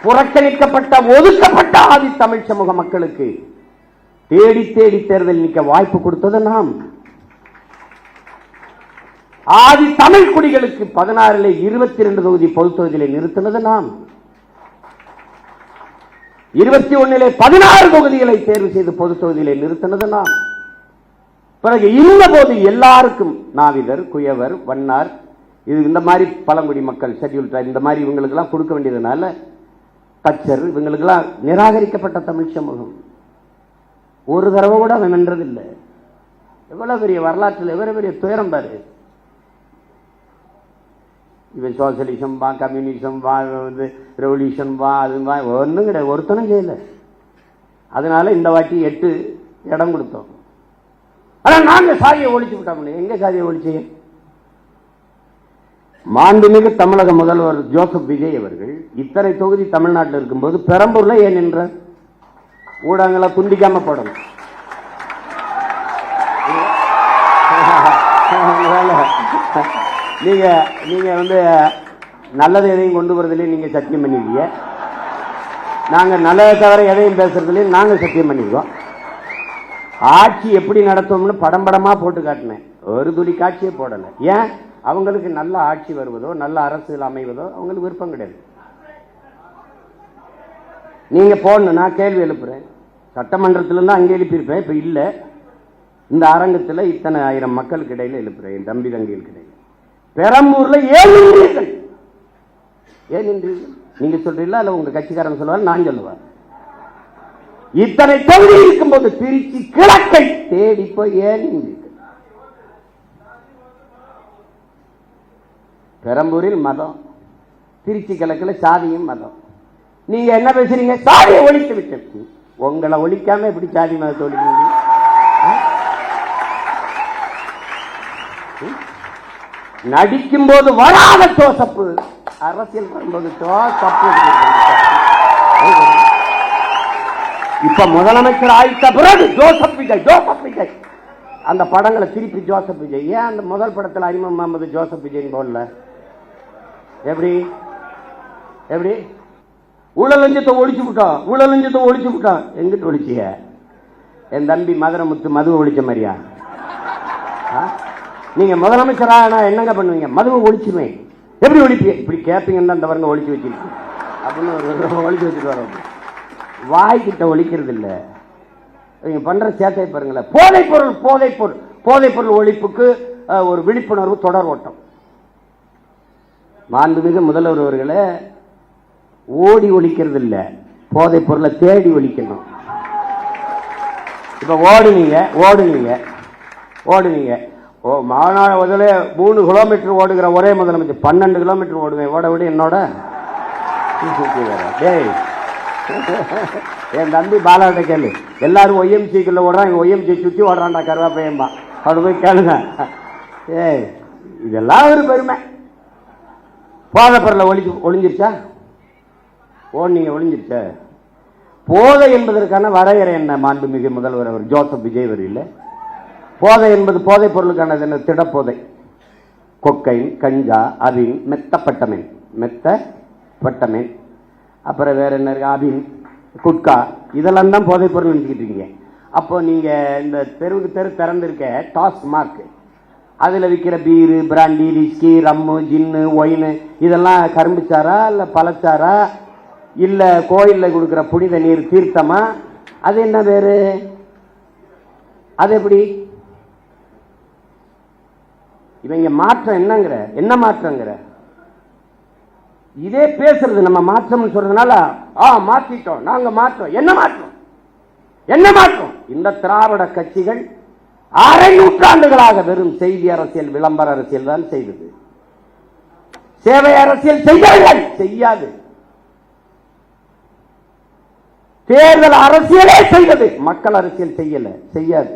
புறக்கணிக்கப்பட்ட ஒதுக்கப்பட்ட ஆதி தமிழ் சமூக மக்களுக்கு தேடி தேடி தேர்தல் நிற்க வாய்ப்பு கொடுத்தது நாம். ஆதி தமிழ் குடிகளுக்கு 16 22 தொகுதி பொது தொகுதியிலே நிறுத்தினது நாம். 21 16 தொகுதிகளை தேர்வு செய்து பொது தொகுதியிலே நிறுத்தினது நாம். பிறகு இருந்த போது எல்லாருக்கும் நாவிதர், குயவர், வண்ணார், இது இந்த மாதிரி பழங்குடி மக்கள், ஷெட்யூல் ட்ரைப், இந்த மாதிரி இவங்களுக்கெல்லாம் கொடுக்க வேண்டியதுனால, தச்சர், இவங்களுக்கெல்லாம் நிராகரிக்கப்பட்ட தமிழ் சமூகம். ஒரு தடவை கூட அவன் வென்றதில்லை. எவ்வளவு பெரிய வரலாற்றில் எவ்வளவு பெரிய துயரம் பாரு. இவன் சோசியலிசம் வா, கம்யூனிசம் வா, ரெவல்யூஷன் வா, அது வா, ஒன்றும் கிடையாது, ஒருத்தனும் செய்யல. அதனால இந்த வாட்டி 8 இடம் கொடுத்தோம். ஆனா நாங்க சாதியை ஒழிச்சு விட்டோம். எங்க சாதியை ஒழிச்சு? மாண்புமிகு தமிழக முதல்வர் ஜோசப் விஜய் அவர்கள் இத்தனை தொகுதி தமிழ்நாட்டில் இருக்கும்போது பெரம்பூர்ல ஏன் நின்ற? ஊடகங்களை துண்டிக்காம போடணும். நீங்க நல்லது எதையும் கொண்டு வரதுலேயே நீங்க சத்தியம் பண்ணிருக்கீங்க. நாங்க நல்லதை தவிர எதையும் பேசுறதுலேயும் நாங்க சத்தியம் பண்ணிருக்கோம். ஆட்சி எப்படி நடத்தும்னு படமா போட்டு காட்டினேன். ஒரு துளி காட்சியே போடல. ஏன்? அவங்களுக்கு நல்ல ஆட்சி வருவதோ, நல்ல அரசியல் அமைவதோ அவங்களுக்கு விருப்பம் கிடையாது. நீங்க போடணும், நான் கேள்வி எழுப்புறேன். சட்டமன்றத்துல இருந்து அங்கே எழுப்பியிருப்பேன், இப்ப இல்ல. இந்த அரங்கத்துல இத்தனை ஆயிரம் மக்களுக்கு இடையில எழுப்புறேன், என் தம்பி தங்கிகளுக்கு இடையில. பெரம்பூர்ல ஏன் நின்றீர்கள்? நீங்க சொல்றீங்களா? இல்ல உங்க கட்சிக்காரன் சொல்லுவார், நான் சொல்லுவார். இத்தனை தொகுதி இருக்கும்போது திருச்சி கிழக்கை தேடி போய் ஏன் பெரம்பூரில் மதம், திருச்சி கிழக்கில் சாதியும் மதம். நீங்க என்ன பேசுறீங்க? சாதியை ஒழித்து விட்டு. உங்களை ஒழிக்காம எப்படி சாதி மதத்தை ஒழிக்க? நடிக்கும் போது வராத ஜோசப், அரசியல் வரும்போது ஜோசப். இப்ப முதலமைச்சர் ஆயிட்ட பிறகு ஜோசப் விஜய், ஜோசப் விஜய். அந்த படங்களை திருப்பி ஜோசப் விஜய். ஏன் அந்த முதல் படத்தில் அறிமுகம் முகமது ஜோசப் விஜய் போடல? எப்படி எப்படி ஊழலஞ்சத்தை ஒழிச்சு விட்டோம், ஊழலஞ்சத்தை ஒழிச்சு விட்டோம். எங்கிட்டு ஒழிச்சிய? என் தம்பி மதுரமுத்து மதுவை ஒழிச்ச மாதிரியா? நீங்க முதலமைச்சராக நான் என்னங்க பண்ணுவீங்க? மதுவை ஒழிச்சுவேன். எப்படி ஒழிப்பீங்க? இப்படி கேட்பீங்கன்னு அந்த வரங்க ஒழிச்சு வச்சிருக்கு அப்படின்னு ஒழிச்சு வச்சுட்டு வர. வாய்கிட்ட ஒழிக்கிறது இல்லை. நீங்க பண்ற சேட்டை பாருங்களேன். போதைப் பொருள், போதைப் பொருள், போதைப் பொருள் ஒழிப்புக்கு ஒரு விழிப்புணர்வு தொடர் ஓட்டம். மாண்புமிகு முதல்வர் அவர்களே, ஓடி ஒழிக்கிறது இல்லை, போதைப் பொருளை தேடி ஒழிக்கணும். இப்ப ஓடுனீங்க ஓடுனீங்க ஓடுனீங்க மாநாடு முதல்ல 3 கிலோமீட்டர் ஓடுகிற ஒரே முதலமைச்சர் 12 கிலோமீட்டர் ஓடுவேன். ஓட விட என்னோட டேய் என் தம்பி பாலாட்ட கேளு. எல்லாரும் ஒய்எம்சிக்குள்ள ஓடுறான், இங்க ஒய்எம்சி சுத்தி ஓடுறான்டா கருவாப்பையம்பா. அவரு போய் கேளுங்க. ஏய் இதெல்லாம் ஒரு பெருமை. போதை பொருளை ஒளிஞ்சிருச்சா? ஓடுனீங்க ஒளிஞ்சிருச்சா? போதை என்பதற்கான வரையறை என்ன? மாண்புமிகு முதல்வர் அவர் ஜோசப் விஜய் வரையில் போதை என்பது போதைப் பொருளுக்கானது என்ன? திடப்போதை, கொக்கைன், கஞ்சா, அபின், மெத்தப்பட்டமேன், மெத்தப்பட்டமேன், அப்புறம் வேற என்ன இருக்கு? அபின், குட்கா, இதெல்லாம் தான் போதைப் பொருள் நினைச்சுக்கிட்டு இருக்கீங்க. அப்போ நீங்க இந்த தெருவுக்கு தெரு திறந்திருக்க டாஸ் மார்க், அதில் விற்கிற பீரு, பிராண்டி, விஸ்கி, ரம்மு, ஜின்னு, ஒயின், இதெல்லாம் கரும்புச்சாரா இல்லை பழச்சாரா இல்லை கோயிலில் கொடுக்குற புனித நீர் தீர்த்தமா? அது என்ன பேரு? அது எப்படி? இவங்க மாற்றம் என்னங்கிற? என்ன மாற்றங்கிற? இதே பேசுறது நம்ம மாற்றம் சொல்றதுனால மாற்றிட்டோம், நாங்க மாற்றோம். என்ன மாற்றம்? என்ன மாற்றம்? இந்த திராவிட கட்சிகள் 6 நூற்றாண்டுகளாக வெறும் செய்தி அரசியல், விளம்பர அரசியல் தான் செய்தது. சேவை அரசியல் செய்யாது. தேர்தல் அரசியலே செய்தது, மக்கள் அரசியல் செய்யாது.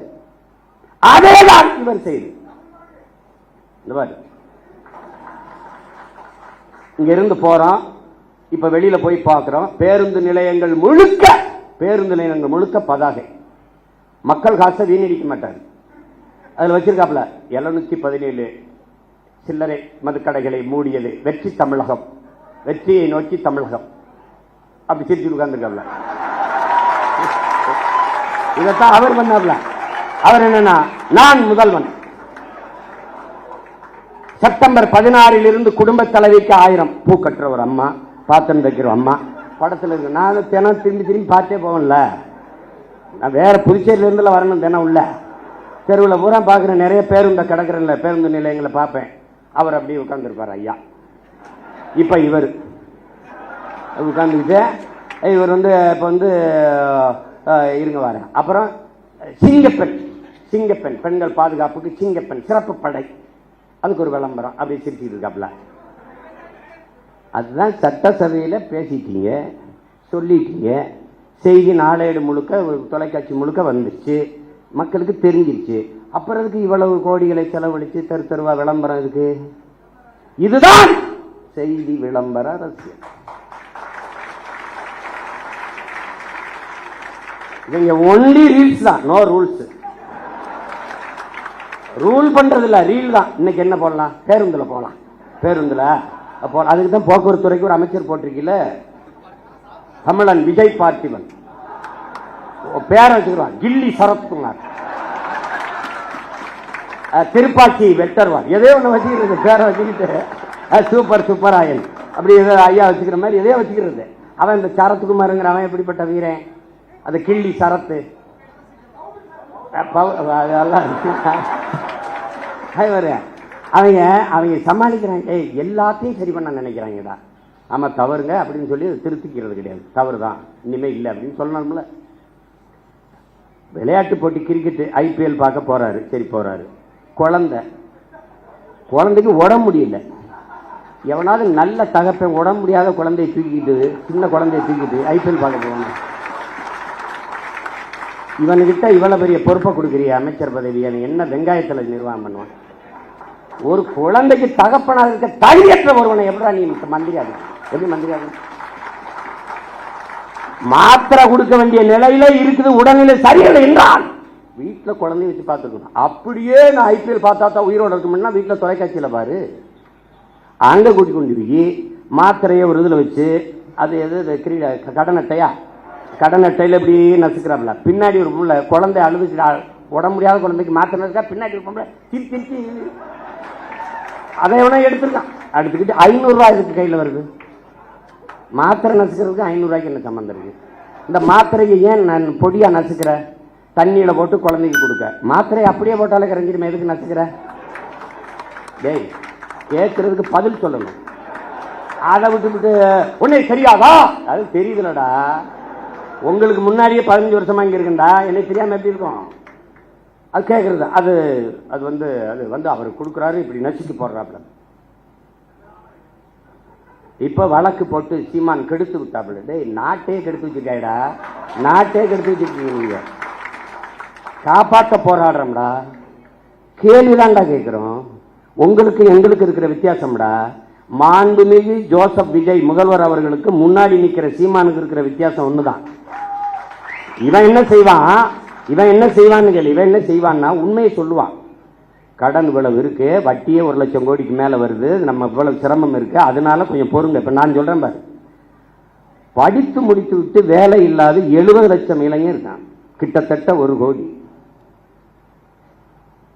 அதேதான் இவர் செய்து. இங்க இருந்து போறோம், இப்ப வெளியில போய் பார்க்கிறோம். பேருந்து நிலையங்கள் முழுக்க பதாகை. மக்கள் காசை வீணடிக்க மாட்டார். அதுல வச்சிருக்காப்ல 717 சில்லறை மதுக்கடைகளை மூடியது வெற்றி தமிழகம், வெற்றியை நோக்கி தமிழகம். அப்படி சிரிச்சு உட்கார்ந்துருக்காப்ல. இதைத்தான் அவர் பண்ணாப்ல. அவர் என்னன்னா, நான் முதல்வன். செப்டம்பர் 16 இருந்து குடும்ப தலைவிக்கு 1000 பூ கட்டுற ஒரு அம்மா, பாத்திரம் தைக்கிற அம்மா படத்தில் இருக்கு. நான் தினம் திரும்பி பார்த்தே போவேன்ல. நான் வேற புதுச்சேரியில இருந்துல வரணும். தினம் உள்ள தெருவில் பூரா பார்க்குறேன். நிறைய பேருந்து கிடக்குறேன்ல, பேருந்து நிலையங்களை பார்ப்பேன். அவர் அப்படியே உட்கார்ந்துருப்பார் ஐயா. இப்போ இவர் உட்கார்ந்துக்கிட்டு இவர் இப்போ இருங்க வரேன். அப்புறம் சிங்கப்பெண், பெண்கள் பாதுகாப்புக்கு சிங்கப்பெண் சிறப்பு படை, அதுக்கு ஒரு விளம்பரம். அப்படியே சிரிச்சுட்டு இருக்காப்ல. அதுதான் சட்டசபையில் பேசிட்டீங்க, சொல்லிட்டீங்க. செய்தி நாளேடு முழுக்க, தொலைக்காட்சி முழுக்க வந்துச்சு, மக்களுக்கு தெரிஞ்சிருச்சு. அப்புறம் இதுக்கு இவ்வளவு கோடிகளை செலவழிச்சு தெரு தெருவா விளம்பரம் இருக்கு? இதுதான் செய்தி விளம்பர அரசியல். இவங்க ஒன்லி ரீல்ஸ் தான், நோ ரூல்ஸ். ரூல் பண்றது இல்ல, ரீல் தான். இன்னைக்கு என்ன போடலாம்? பேருந்துல போகலாம். பேருந்துல அதுக்கு தான் போக்குவரத்து துறைக்கு ஒரு அமைச்சர் போட்டிருக்கீல, தமிழன் விஜய் பார்த்திபன். பேரை வச்சுக்கிறான், கில்லி சரத்குமார், திருப்பாச்சி வெட்டர்வார், எதையோ ஒண்ணு வச்சுக்கிறது. பேரை வச்சுக்கிட்டு சூப்பர் ஆயன் அப்படி ஏதோ ஐயா வச்சுக்கிற மாதிரி எதையோ வச்சுக்கிறது. அவன் இந்த சரத்குமாருங்கிற அவன் எப்படிப்பட்ட வீரன்? அது கிள்ளி சரத்து அவங்க சமாளிக்கிறாங்க. எல்லாத்தையும் சரி பண்ண நினைக்கிறாங்கடா. ஆமா தவறுங்க அப்படின்னு சொல்லி திருத்திக்கிறது கிடையாது. தவறு தான், இனிமே இல்லை அப்படின்னு சொல்லணும்ல. விளையாட்டு போட்டி கிரிக்கெட் ஐபிஎல் பார்க்க போறாரு. சரி போறாரு. குழந்தைக்கு உடம்பு முடியல. எவனாவது நல்ல தகப்பன் உடம்பு முடியாத குழந்தையை தூக்கிட்டு, சின்ன குழந்தையை தூக்கிட்டு ஐபிஎல் பார்க்க போவாங்க. இவனுக்கிட்ட இவ்வளவு பெரிய பொறுப்பை கொடுக்குறிய அமைச்சர் பதவி, என்ன வெங்காயத்தில் நிர்வாகம் பண்ணுவான்? ஒரு குழந்தைக்கு தகப்பனாக இருக்க தகுதியற்ற ஒருவனை எப்படா நீ மந்திரியாது? எப்படி மந்திரியாது? மாத்திரை கொடுக்க வேண்டிய நிலையில இருக்குது, உடல்நிலை சரியில்லை என்றால் வீட்டில் குழந்தைய வச்சு பார்த்துக்கணும். அப்படியே நான் ஐபிஎல் பார்த்தா தான் உயிரோட இருக்கும்னா வீட்டில் தொலைக்காட்சியில் பாரு. அங்க கூட்டி கொண்டு போய் மாத்திரையை ஒரு இதில் வச்சு, அது எது கடன் அட்டையில் எப்படி நசுக்கிறாப்ல. பின்னாடி ஒரு புள்ள குழந்தை அழுது உடம்பு முடியாத குழந்தைக்கு மாத்திரை இருக்கா, பின்னாடி ஒரு பொம்பளை திருப்பி அதை எவனா எடுத்துருக்கான். எடுத்துக்கிட்டு 500 ரூபாய் இருக்கு கையில் வருது. மாத்திரை நசுக்கிறதுக்கு 500 ரூபாய்க்கு என்ன சம்பந்தம் இருக்கு? இந்த மாத்திரையை ஏன் நான் பொடியா நசுக்கிற? தண்ணியில போட்டு குழந்தைக்கு கொடுக்க. மாத்திரை அப்படியே போட்டாலே கரைஞ்சிடும், எதுக்கு நசுக்கிற? டேய், கேட்கறதுக்கு பதில் சொல்லணும். அதை விட்டு உன்னை தெரியாதா? அது தெரியுதுலடா. உங்களுக்கு முன்னாடியே 15 வருஷமா இங்க இருக்குண்டா, என்னை தெரியாம எப்படி இருக்கும்? அது கேட்கறது. அது அது வந்து அது வந்து அவர் கொடுக்குறாரு, இப்படி நசுக்கி போடுறாப்ல. இப்ப வழக்கு போட்டு சீமான் கெடுத்து விட்டாப்ல. டேய், நாட்டே கெடுத்து வச்சிருக்காடா, நாட்டே கெடுத்து வச்சிருக்கீங்க. நீங்க காப்பாற்ற போராடுறோம்டா. கேள்விதான்டா கேட்கிறோம். உங்களுக்கு எங்களுக்கு இருக்கிற வித்தியாசம்டா. மாண்புமிகு ஜோசப் விஜய் முதல்வர் அவர்களுக்கு முன்னாடி நிற்கிற சீமானுக்கு இருக்கிற வித்தியாசம் ஒண்ணுதான். இவன் என்ன செய்வான்னு கேள்வி. இவன் என்ன செய்வான்னா உண்மையை சொல்லுவான். கடன் இவ்வளவு இருக்கு, வட்டியே 1 லட்சம் கோடிக்கு மேல வருது, நம்ம இவ்வளவு சிரமம் இருக்கு, அதனால கொஞ்சம் பொறுங்க. இப்ப நான் சொல்றேன் பாரு, படித்து முடித்து விட்டு வேலை இல்லாத 70 லட்சம் இளைஞர் இருக்கான், கிட்டத்தட்ட 1 கோடி.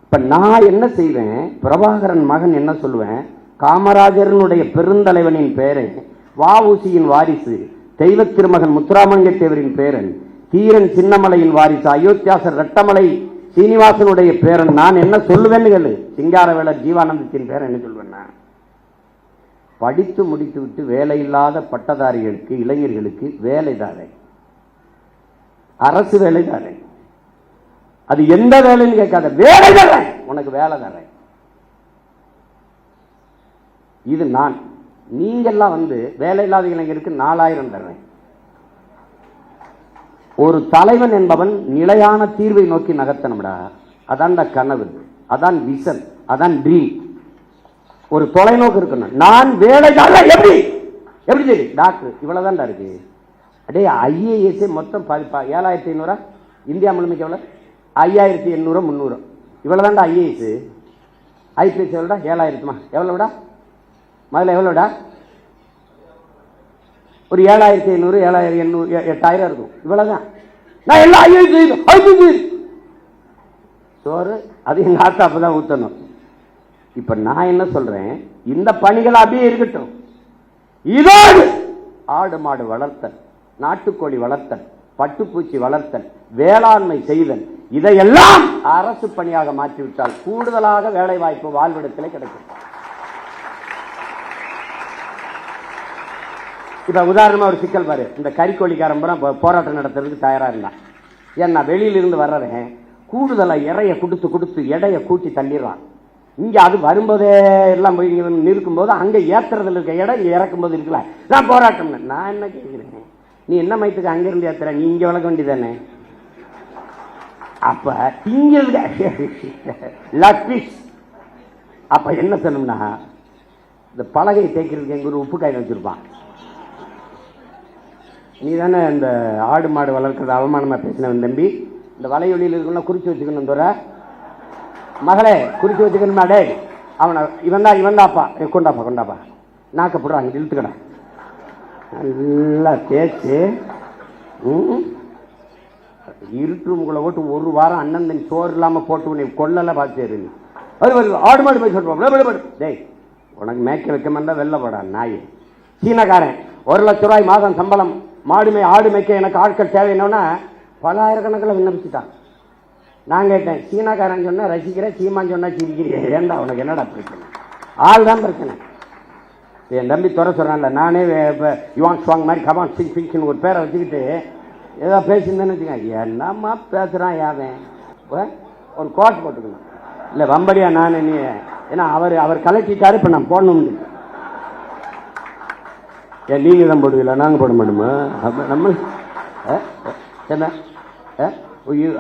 இப்ப நான் என்ன செய்வேன்? பிரபாகரன் மகன் என்ன சொல்லுவேன்? காமராஜரனுடைய பெருந்தலைவனின் பேரன், வஉசியின் வாரிசு, தெய்வ திருமகன் முத்துராமலிங்க தேவரின் பேரன், தீரன் சின்னமலையின் வாரிசு, அயோத்தியாசர் ரெட்டமலை சீனிவாசனுடைய பேரன். நான் என்ன சொல்லுவேன்னு கேளு. சிங்காரவேலர் ஜீவானந்தத்தின் பேரன் என்ன சொல்வேன்னா, படித்து முடித்து விட்டு வேலை இல்லாத பட்டதாரிகளுக்கு, இளைஞர்களுக்கு வேலை தாரேன், அரசு வேலை தாரேன். அது எந்த வேலைன்னு கேட்காத, வேலை தரேன், உனக்கு வேலை தரேன். இது நான். நீங்கெல்லாம் வந்து வேலை இல்லாத இளைஞருக்கு 4000 தர்றேன். ஒரு தலைவன் என்பவன் நிலையான தீர்வை நோக்கி நகர்த்தணும்டா. அதான் கனவு, அதான் விஷன், அதான் ட்ரீம். ஒரு தொலைநோக்கு இருக்கணும். நான் வேலை எப்படி எப்படி சரி டாக்டர் இவ்வளவுதான்டா இருக்கு. அடே ஐஏஎஸ் மொத்தம் 7500 இந்தியா முழுமைக்கு எவ்வளவு? 5800 300 இவ்வளவுதான்டா ஐஏஎஸ். ஐபிஎஸ் எவ்வளோடா? 7000. எவ்வளவுடா முதல்ல? எவ்வளோடா? ஒரு 7500 7800 8000 இருக்கும். இவ்வளவுதான். நான் எல்லாம் ஐஏஎஸ் சோறு அது எங்க ஆத்தா அப்பதான் ஊத்தணும். இப்ப நான் என்ன சொல்றேன், இந்த பணிகள் அப்படியே இருக்கட்டும். இதோடு ஆடு மாடு வளர்த்தல், நாட்டுக்கோழி வளர்த்தல், பட்டுப்பூச்சி வளர்த்தல், வேளாண்மை செய்தல், இதையெல்லாம் அரசு பணியாக மாற்றிவிட்டால் கூடுதலாக வேலை வாய்ப்பு வாழ்விடத்திலே கிடைக்கும். இப்ப உதாரணமா ஒரு சிக்கல் பாரு. இந்த கறிக்கோழிக்காரன் போராட்டம் நடத்துறதுக்கு தயாரா இருந்தான். ஏன்னா வெளியிலிருந்து வர்றவன் கூடுதலா இறைய கொடுத்து எடையை கூட்டி தள்ளிடுறான். இங்க அது வரும்போதே எல்லாம் போய் நிற்கும் போது அங்க ஏத்துறதுல இருக்க இடம் இறக்கும் போது இருக்குல்ல, நான் போராட்டம். நான் என்ன கேட்கிறேன், நீ என்ன மைத்துக்கு அங்க இருந்து ஏத்துற? நீ இங்க வளர்க்க வேண்டியதானே? அப்ப அப்ப என்ன சொல்லணும்னா, இந்த பலகை தேய்க்கிறதுக்கு எங்க ஒரு உப்பு காய் வச்சிருப்பான். நீ தானே இந்த ஆடு மாடு வளர்க்கறது அவமானமா பேசினவன் தம்பி. இந்த வலையொலியில் இருக்கணும், குறிச்சு வச்சுக்கணும். தோற மகளே குறிச்சு வச்சுக்கணுமா? டே அவனை இவன் தாப்பா, கொண்டாப்பா நாக்க போடுறா, அங்கே இழுத்துக்கடா, நல்லா தேய்ச்சி இருட்டு ரூமுக்குள்ள போட்டு 1 வாரம் அண்ணன் தன் சோறு இல்லாம போட்டு உன்னை கொள்ளல பார்த்து ஆடு மாடு போய் சொல்லுவான். டேய் உனக்கு மேய்க்க வைக்க மாட்டா வெளில போடா நாய். சீனக்காரன் 1 லட்சம் ரூபாய் மாதம் சம்பளம், ஆடு மேய்க்க எனக்கு ஆட்கள் தேவைன்னா பல ஆயிரக்கணக்கில் விண்ணப்பிச்சுட்டான். நான் கேட்டேன், சீனாக்காரன் சொன்னா ரசிக்கிற, சீமான் சொன்னா சிரிக்கிறீ, ஏண்டா உனக்கு என்னடா பிரச்சனை? ஆள் தான் பிரச்சனை. என் தம்பி துறை சொல்றான்ல, நானே யுவாங் ஸ்வாங் மாதிரி கபான் சிங் சிங்னு ஒரு பேரை வச்சுக்கிட்டு ஏதோ பேசியிருந்தேன்னு வச்சுக்கோங்க, என்னம்மா பேசுறான் யாவன், ஒரு கோட் போட்டுக்கணும். இல்லை வம்படியா நான் நீ, ஏன்னா அவர் கலெக்டிட்டாரு, இப்போ நான் போடணும்னு. ஏன் நீங்கள் தான் போடுவீங்களா, நாங்கள் போட மாட்டோமா? நம்ம என்ன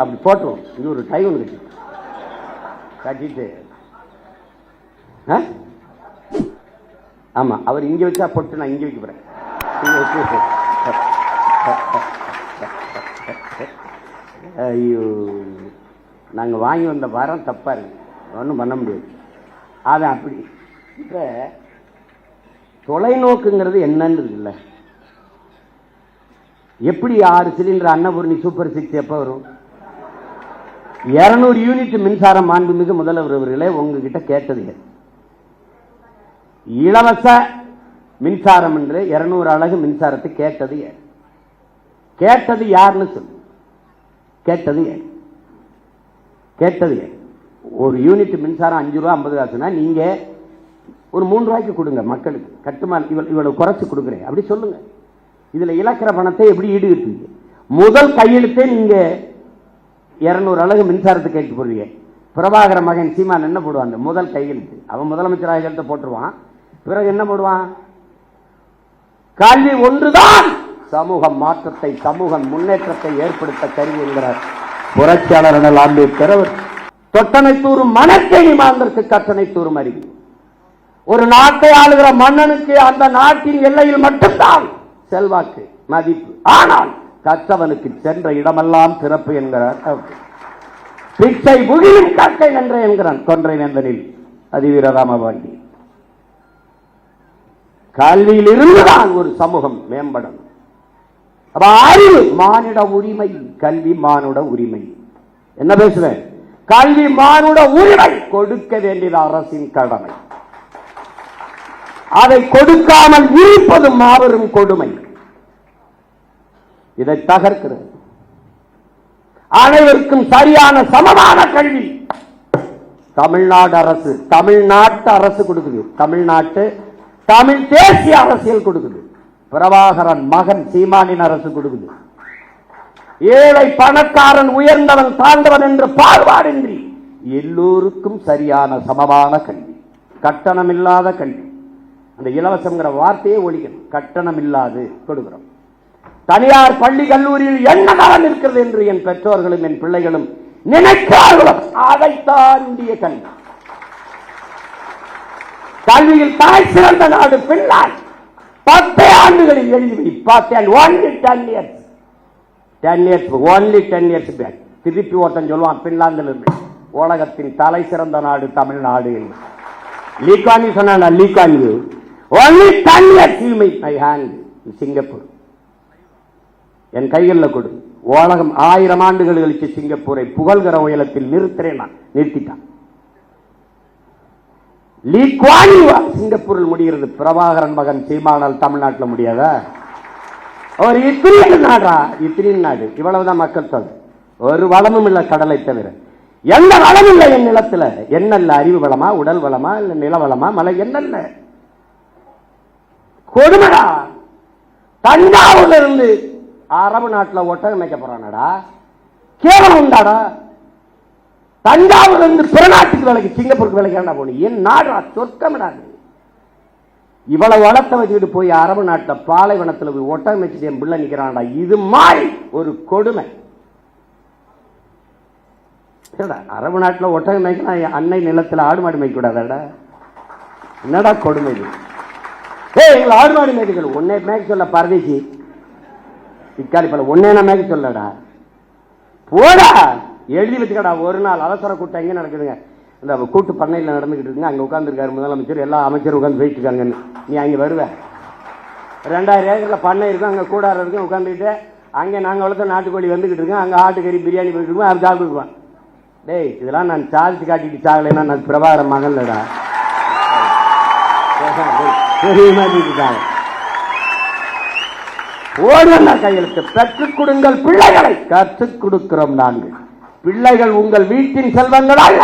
அப்படி போட்டுருவோம். இங்கே ஒரு டை ஒன்று கட்டிட்டு ஆமாம், அவர் இங்கே வச்சா போட்டு நான் இங்கே வைக்க போகிறேன். ஐயோ, நாங்கள் வாங்கி வந்த வாரம் தப்பாக இருக்கு, ஒன்றும் பண்ண முடியாது. அதான் அப்படி. இப்போ தொலைநோக்குங்கிறது என்னன்னு இருக்குல்ல, எப்படி 6 சிலிண்டர் அன்னபூர்ணி சூப்பர் 6 எப்போ வரும்? 200 யூனிட் மின்சாரம் மாண்புமிகு முதல்வர் அவர்களே உங்ககிட்ட கேட்டது, இலவச மின்சாரம் என்று 200 அலகு மின்சாரத்தை கேட்டது கேட்டது யாருன்னு சொல்லு. கேட்டது ஒரு யூனிட் மின்சாரம் 5 ரூபா 50 காசுனா நீங்க ஒரு 3 ரூபாய்க்கு கொடுங்க மக்களுக்கு. கட்டுமான இவ்வளவு குறைச்சு கொடுக்குறேன் அப்படி சொல்லுங்க. இதுல இழக்கிற பணத்தை எப்படி ஈடுகட்டுவீங்க? முதல் கையெழுத்தே நீங்க 200 அலகு மின்சாரத்தை கேட்டு போடுவீங்க. பிரபாகர மகன் சீமான் என்ன போடுவான்? முதல் கையெழுத்து அவன் முதலமைச்சராக கையெழுத்த போட்டுருவான். பிறகு என்ன போடுவான்? கல்வி ஒன்றுதான் சமூக மாற்றத்தை, சமூக முன்னேற்றத்தை ஏற்படுத்த கருவி என்கிறார் புரட்சியாளர் அண்ணல் அம்பேத்கர். அவர் தொட்டனை தூரும் மனக்கேணி மாந்தருக்கு கட்டணை தூரும் அறிவு. ஒரு நாட்டை ஆளுகிற மன்னனுக்கு அந்த நாட்டின் எல்லையில் மட்டும்தான் செல்வாக்கு மதிப்பு. ஆனால் கற்றவனுக்கு சென்ற இடமெல்லாம் சிறப்பு என்கிறார். பிச்சை முகிலும் கற்கை நன்றே என்கிறான் கொன்றை வேந்தனில் அதிவீர ராமபாண்டி. கல்வியில் இருந்துதான் ஒரு சமூகம் மேம்படும். அறிவு மானிட உரிமை, கல்வி மானுட உரிமை. என்ன பேசுறேன்? கல்வி மானுட உரிமை கொடுக்க வேண்டியது அரசின் கடமை. அதை கொடுக்காமல் இருப்பது மாபெரும் கொடுமை. இதை தகர்க்கிறது. அனைவருக்கும் சரியான சமமான கல்வி தமிழ்நாடு அரசு, தமிழ்நாட்டு அரசு கொடுக்குது. தமிழ் தேசிய அரசியல் கொடுக்குது. பிரபாகரன் மகன் சீமானின் அரசு கொடுக்குது. ஏழை பணக்காரன், உயர்ந்தவன் தாழ்ந்தவன் என்று பாகுபாடின்றி எல்லோருக்கும் சரியான சமமான கல்வி, கட்டணம் இல்லாத கல்வி. அந்த இலவசங்கிற வார்த்தையே ஒழிக்கணும். கட்டணம் இல்லாது கொடுக்கிறோம். தனியார் பள்ளி கல்லூரியில் என்ன நலன் இருக்கிறது என்று என் பெற்றோர்களும் என் பிள்ளைகளும் நினைக்கிறார்களோ அதை தாண்டிய கல்வி. கல்வியில் தாய் சிறந்த நாடு பின்லாந்து. 10 ஆண்டுகளில் எழுதி 10 years பேக். திருப்பி ஒருத்தன் சொல்லுவான் பின்லாந்தில் இருந்து உலகத்தின் தலை சிறந்த நாடு தமிழ்நாடு. லீகானி சொன்ன லீகானி only 10 years you make my hand. Singapore என் கைகளில் கொடு. உலகம் 1000 ஆண்டுகள் கழிச்சு சிங்கப்பூரை புகழ்கிற உயரத்தில் நிறுத்துறேன். நிறுத்திட்டான். சிங்கப்பூரில் முடிகிறது. பிரபாகரன் மகன் சீமானால் தமிழ்நாட்டில் முடியாதா? ஒரு இத்திரியின் நாடா, இத்திரியின் நாடு. இவ்வளவுதான் மக்கள் தொகை. ஒரு வளமும் இல்லை கடலை தவிர. எந்த வளம் இல்லை என் நிலத்துல. என்னல்ல அறிவு வளமா, உடல் வளமா, இல்ல நில வளமா, மலை என்னல்ல கொடுமடா. தஞ்சாவூர்ல இருந்து அரபு நாட்டில் ஒட்டகம் மேய்க்க போறானடா. கேவலம் உண்டாடா. தஞ்சாவூர்ல இருந்து பிற நாட்டுக்கு வேலைக்கு, சிங்கப்பூருக்கு வேலைக்கு என்ன போன என் நாடா சொர்க்கமிடாது. இவ்வளவு வளத்தை வச்சுக்கிட்டு போய் அரபு நாட்டில் பாலைவனத்தில் போய் ஒட்டகம் வச்சுட்டு என் பிள்ளை நிக்கிறான்டா. இது மாதிரி ஒரு கொடுமை. அரபு நாட்டில் ஒட்டகம் மேய்க்கலாம், அன்னை நிலத்தில் ஆடு மாடு மேய்க்க கூடாதாடா. என்னடா கொடுமை இது? எங்களை ஆடு மாடு மேய்க்க சொல்ல, ஒன்னே மேய்க்க சொல்ல பரதேசி இக்காலி பல ஒன்னே நான் மேய்க்க சொல்லடா. போடா எழுதி வச்சுக்கடா. ஒரு நாள் அவசர கூட்டம் எங்க நடக்குதுங்க, இந்த கூட்டு பண்ணையில் நடந்துகிட்டு இருக்குங்க. அங்கே உட்காந்துருக்காரு முதலமைச்சர், எல்லா அமைச்சரும் உட்காந்து போயிட்டு இருக்காங்கன்னு. நீ அங்கே வருவ. 2000 ஏக்கரில் பண்ணை இருக்கும், அங்கே கூடாரம் இருக்கும். உட்காந்துக்கிட்டு அங்கே நாங்கள் வளர்த்த நாட்டுக்கோழி வந்துகிட்டு இருக்கோம். அங்கே ஆட்டுக்கறி பிரியாணி போயிட்டு இருக்கோம். அது சாப்பிட்டுக்குவான். டேய் இதெல்லாம் நான் சார்ஜ் காட்டிட்டு சாகலைன்னா நான் பிரபாகர மகன்லடா. ஓடுவா கையெழுத்து. பெற்றுக் கொடுங்கள் பிள்ளைகளை, கற்றுக் கொடுக்கிறோம் நாங்கள். பிள்ளைகள் உங்கள் வீட்டின் செல்வங்கள் அல்ல,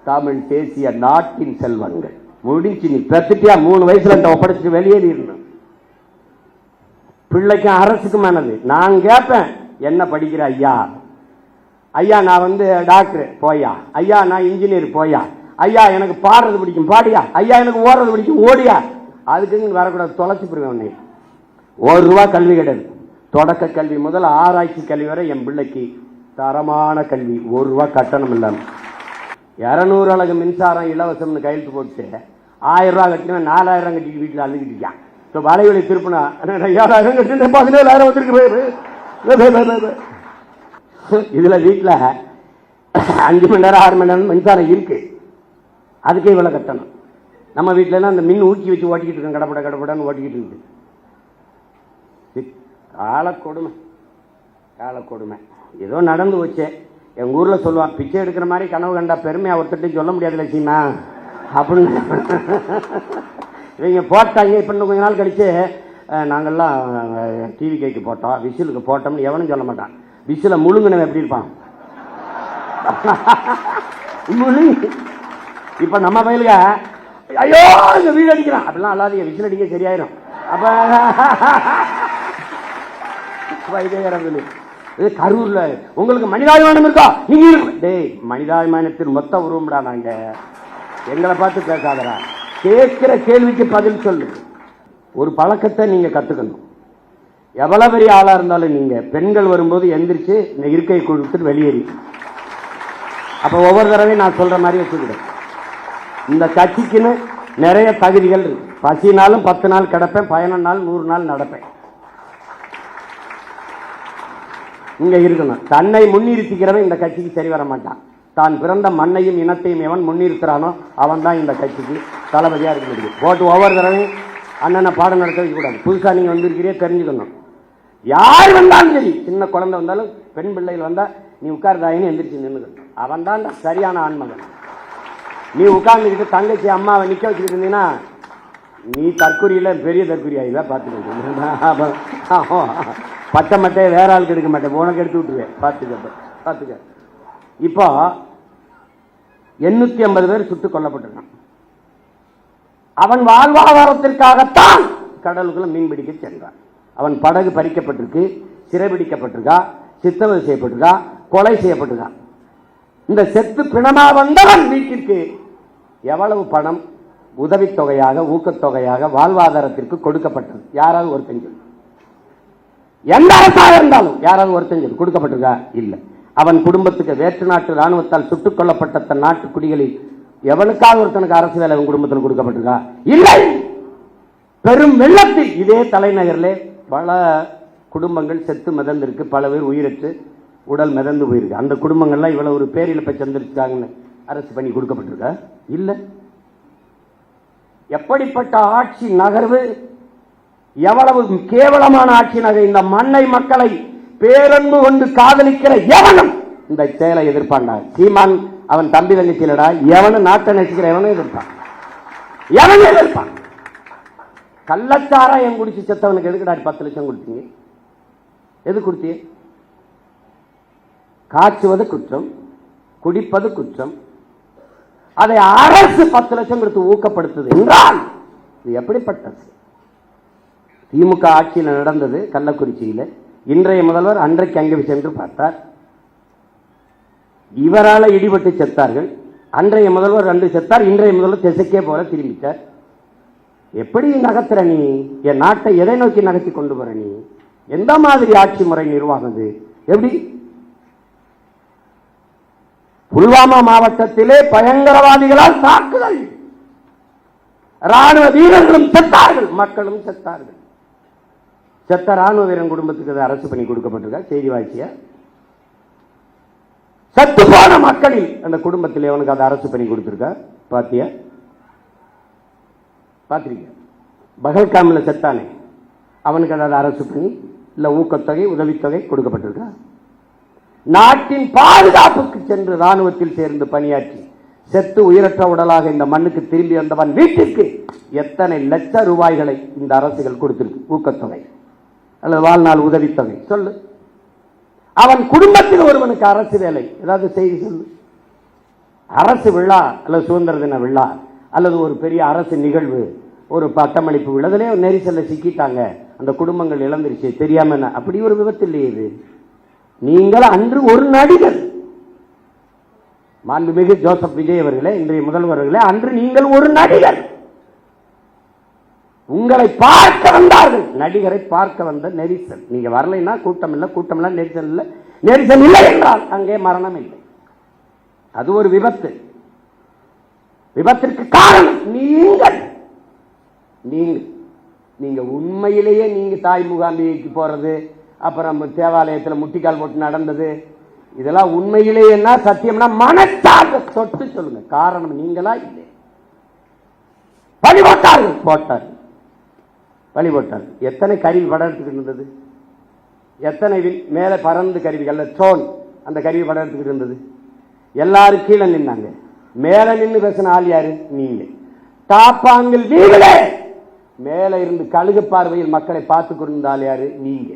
தமிழ் தேசிய நாட்டின் செல்வங்கள். முடிஞ்சு. நீ பெற்றுட்டியா 3 வயசுல இந்த ஒப்படைச்சு வெளியேறி இருந்தோம். பிள்ளைக்கும் அரசுக்குமானது. நான் கேட்பேன், என்ன படிக்கிற ஐயா? ஐயா நான் வந்து டாக்டர் போயா, ஐயா நான் இன்ஜினியர் போயா, ஐயா எனக்கு பாடுறது பிடிக்கும் பாடியா, ஐயா எனக்கு ஓடுறது பிடிக்கும் ஓடியா. அதுக்கு வரக்கூடாது, தொலைச்சி போடுவேன் உன்னை. ₹1 கல்வி கிடையாது. தொடக்க கல்வி முதல் ஆராய்ச்சி கல்வி வரை என் பிள்ளைக்கு தரமான கல்வி, ₹1 கட்டணம் இல்லாமல். 200 அலகு மின்சாரம் இலவசம்னு கையெழுத்து போட்டு ₹1000 கட்டினேன், 4000 கட்டிட்டு வீட்டில் அழுதுகிட்டு இருக்கான். இப்போ வலைவலி திருப்பினா 7000 கட்டிட்டு 17000 வந்துருக்கு. இதுல வீட்டில் 5 மணி நேரம் 6 மணி நேரம் மின்சாரம் இருக்கு, அதுக்கே இவ்வளவு கட்டணும். நம்ம வீட்டில அந்த மின் ஊக்கி வச்சு ஓட்டிக்கிட்டு இருக்கோம், கடப்பட கடப்படன்னு ஓட்டிக்கிட்டு இருக்கு. காலக்கொடுமை காலக்கொடுமை. ஏதோ நடந்து வச்சே. எங்க ஊர்ல சொல்லுவான், பிச்சை எடுக்கிற மாதிரி கனவு கண்டா பெருமையா ஒருத்தட்டையும் சொல்ல முடியாது லட்சுமா அப்படின்னு. இவங்க போட்டாங்க. இப்ப இன்னும் கொஞ்ச நாள் கழிச்சு நாங்கள்லாம் டிவி கேக்கு போட்டோம், விசிலுக்கு போட்டோம்னு எவனும் சொல்ல மாட்டான். விசில முழுங்கினவன் எப்படி இருப்பான்? முழுங்கி. இப்ப நம்ம பயிலுக ஐயோ இந்த வீடு அடிக்கிறான் அப்படிலாம் அல்லாதீங்க, விசில் அடிக்க சரியாயிரும். அப்ப இது கரூர்ல உங்களுக்கு மனிதாபிமானம் இருக்கா? நீங்க டேய், மனிதாபிமானத்தின் மொத்த உருவம்டா நாங்க. எங்களை பார்த்து பேசாதரா, கேட்கிற கேள்விக்கு பதில் சொல்லு. ஒரு பழக்கத்தை நீங்க கத்துக்கணும். எவ்வளவு பெரிய ஆளா இருந்தாலும் நீங்க பெண்கள் வரும்போது எந்திரிச்சு இந்த இருக்கை கொடுத்துட்டு வெளியேறி, அப்ப ஒவ்வொரு தடவையும் நான் சொல்ற மாதிரி வச்சுக்கிட்டேன். இந்த கட்சிக்குன்னு நிறைய தகுதிகள் இருக்கு. பசினாலும் 10 நாள் கிடப்பேன், 11 நாள் 100 நாள் நடப்பேன். இங்க இருக்கணும். தன்னை முன்னிறுத்திக்கிறவன் இந்த கட்சிக்கு சரி வர மாட்டான். தான் பிறந்த மண்ணையும் இனத்தையும் எவன் முன்னிறுத்துறானோ அவன் தான் இந்த கட்சிக்கு தளபதியா இருக்க முடியும். போட்டு ஒவ்வொரு தடவையும் அண்ணனை பாடம் நடத்த வைக்க கூடாது. புதுசா நீங்க வந்திருக்கிறே தெரிஞ்சுக்கணும். யார் வந்தாலும் சரி, சின்ன குழந்தை வந்தாலும் பெண் பிள்ளைகள் வந்தா நீ உட்கார்ந்தாயின்னு எந்திரிச்சு நின்றுக்கணும். அவன் தான் சரியான ஆண்மகன். நீ உட்கார்ந்துக்கிட்டு தங்கச்சி அம்மாவை நிக்க வச்சுக்கிட்டு இருந்தீங்கன்னா நீ தற்கொலையில பெரிய தற்கொலை ஆகிதான் பார்த்துக்க. பச்சை மட்டையை வேற ஆளுக்கு எடுக்க மாட்டேன், உனக்கு எடுத்து விட்டுருவேன். பார்த்துக்க. இப்போ 850 பேர் சுட்டுக் கொல்லப்பட்டிருக்கான். அவன் வாழ்வாதாரத்திற்காகத்தான் கடலுக்குள்ள மீன்பிடிக்க சென்றான். அவன் படகு பறிக்கப்பட்டிருக்கு, சிறைபிடிக்கப்பட்டிருக்கா, சித்தவதை செய்யப்பட்டிருக்கா, கொலை செய்யப்பட்டிருக்கா. இந்த செத்து பிணமா வந்தவன் வீட்டிற்கு எவ்வளவு பணம் உதவித்தொகையாக ஊக்கத்தொகையாக வாழ்வாதாரத்திற்கு கொடுக்கப்பட்டது? யாராவது ஒருத்தன் சொல்லு. எந்த அரசாக இருந்தாலும் யாராவது ஒருத்தன் சொல்லு கொடுக்கப்பட்டிருக்கா? இல்லை. அவன் குடும்பத்துக்கு வேற்று நாட்டு ராணுவத்தால் சுட்டுக் கொல்லப்பட்ட தன் நாட்டு குடிகளில் எவனுக்காக ஒருத்தனுக்கு அரசு வேலை அவன் குடும்பத்தில் கொடுக்கப்பட்டிருக்கா? இல்லை. பெரும் வெள்ளத்தில் இதே தலைநகரிலே பல குடும்பங்கள் செத்து மிதந்திருக்கு, பல பேர் உயிரற்று உடல் மிதந்து போயிருக்கு. அந்த குடும்பங்கள்லாம் இவ்வளவு ஒரு பேரிழப்பை சந்திருக்காங்கன்னு அரசு பண்ணி கொடுக்கப்பட்டிருக்கா? இல்லை. எப்படிப்பட்ட ஆட்சி நகர்வு, எவ்வளவு கேவலமான ஆட்சி நகர். இந்த மண்ணை மக்களை பேரன்பு கொண்டு காதலிக்கிற எவனும் இந்த செயலை எதிர்ப்பான்டா. சீமான் அவன் தம்பி தங்கச்சியிலடா, எவனும் நாட்டை நேசிக்கிற எவனும் எதிர்ப்பான், எவனும் எதிர்ப்பான். கள்ளச்சாராயம் குடிச்சு செத்தவனுக்கு எதுக்குடா 10 லட்சம் கொடுத்தீங்க? எது கொடுத்தீங்க? காய்ச்சுவது குற்றம், குடிப்பது குற்றம். அதை அரசு 10 லட்சம் கொடுத்து ஊக்கப்படுத்துது என்றால் இது எப்படிப்பட்டது? திமுக ஆட்சியில் நடந்தது கள்ளக்குறிச்சியில். இன்றைய முதல்வர் அன்றைக்கு அங்கே சென்று பார்த்தார். இவரால் இடிபட்டு செத்தார்கள். அன்றைய முதல்வர் 2 செத்தார். இன்றைய முதல்வர் திசைக்கே போல திரும்பிட்டார். எப்படி நகர்த்துற நீ? என் நாட்டை எதை நோக்கி நகர்த்தி கொண்டு போற நீ? எந்த மாதிரி ஆட்சி முறை நிர்வாகம்? எப்படி? புல்வாமா மாவட்டத்திலே பயங்கரவாதிகளால் தாக்குதல், ராணுவ வீரர்களும் செத்தார்கள், மக்களும் செத்தார்கள். செத்த ராணுவ வீரன் குடும்பத்துக்கு அரசு பண்ணி கொடுக்கப்பட்டிருக்கா? செய்தி வாய்ச்சியா? செத்து போன மக்களில் அந்த குடும்பத்தில் அவனுக்கு அதை அரசு பண்ணி கொடுத்திருக்கா? பாத்தியா? பாத்திருக்க? பகல்காமில் செத்தானே அவனுக்கு அதை அரசு பண்ணி இல்ல ஊக்கத்தொகை உதவித்தொகை கொடுக்கப்பட்டிருக்கா? நாட்டின் பாதுகாப்புக்கு சென்று ராணுவத்தில் சேர்ந்து பணியாற்றி செத்து உயிரற்ற உடலாக இந்த மண்ணுக்கு திரும்பி வந்தவன் வீட்டிற்கு எத்தனை லட்ச ரூபாய்களை இந்த அரசுகள் கொடுத்திருக்கு ஊக்கத்தொகை அல்லது வாழ்நாள் உதவித்தொகை? சொல்லு. அவன் குடும்பத்தில் ஒருவனுக்கு அரசு வேலை ஏதாவது செய்தி சொல்லு. அரசு விழா அல்லது சுதந்திர தின விழா அல்லது ஒரு பெரிய அரசு நிகழ்வு, ஒரு பட்டமளிப்பு விழாவிலே நெரிசல்ல சிக்கிட்டாங்க, அந்த குடும்பங்கள் இழந்துருச்சு தெரியாம. அப்படி ஒரு விபத்து இல்லையே இது. நீங்கள் அன்று ஒரு நடிகர். மாண்புமிகு ஜோசப் விஜய் அவர்களே, இன்றைய முதல்வர்களே, அன்று நீங்கள் ஒரு நடிகர். உங்களை பார்க்க வந்தார்கள். நடிகரை பார்க்க வந்த நெரிசல். நீங்க வரலைன்னா கூட்டம் இல்லை, கூட்டம் இல்லை, நெரிசல் இல்லை. நெரிசல் இல்லை என்றால் அங்கே மரணம் இல்லை. அது ஒரு விபத்து. விபத்திற்கு காரணம் நீங்கள். நீங்க உண்மையிலேயே நீங்க தாய் முகாம்பிக்கு போறது, அப்புறம் தேவாலயத்தில் முட்டிக்கால் போட்டு நடந்தது, இதெல்லாம் உண்மையிலேயே சத்தியம்னா மனசாக தொட்டு சொல்லுங்க. காரணம் நீங்களா இல்லை. பழி போட்டார்கள். எத்தனை கருவி படம் எடுத்துக்கிட்டு இருந்தது? எத்தனை மேல பறந்து கருவிகள் ட்ரோன், அந்த கருவி படம் எடுத்துக்கிட்டு இருந்தது. எல்லாரும் கீழே நின்னாங்க. மேல நின்று பேசின ஆள் யாரு? நீங்க. தாப்பாங்கில் நீங்களே. மேல இருந்து கழுகு பார்வையில் மக்களை பார்த்து கொண்டிருந்த ஆள் யாரு? நீங்க.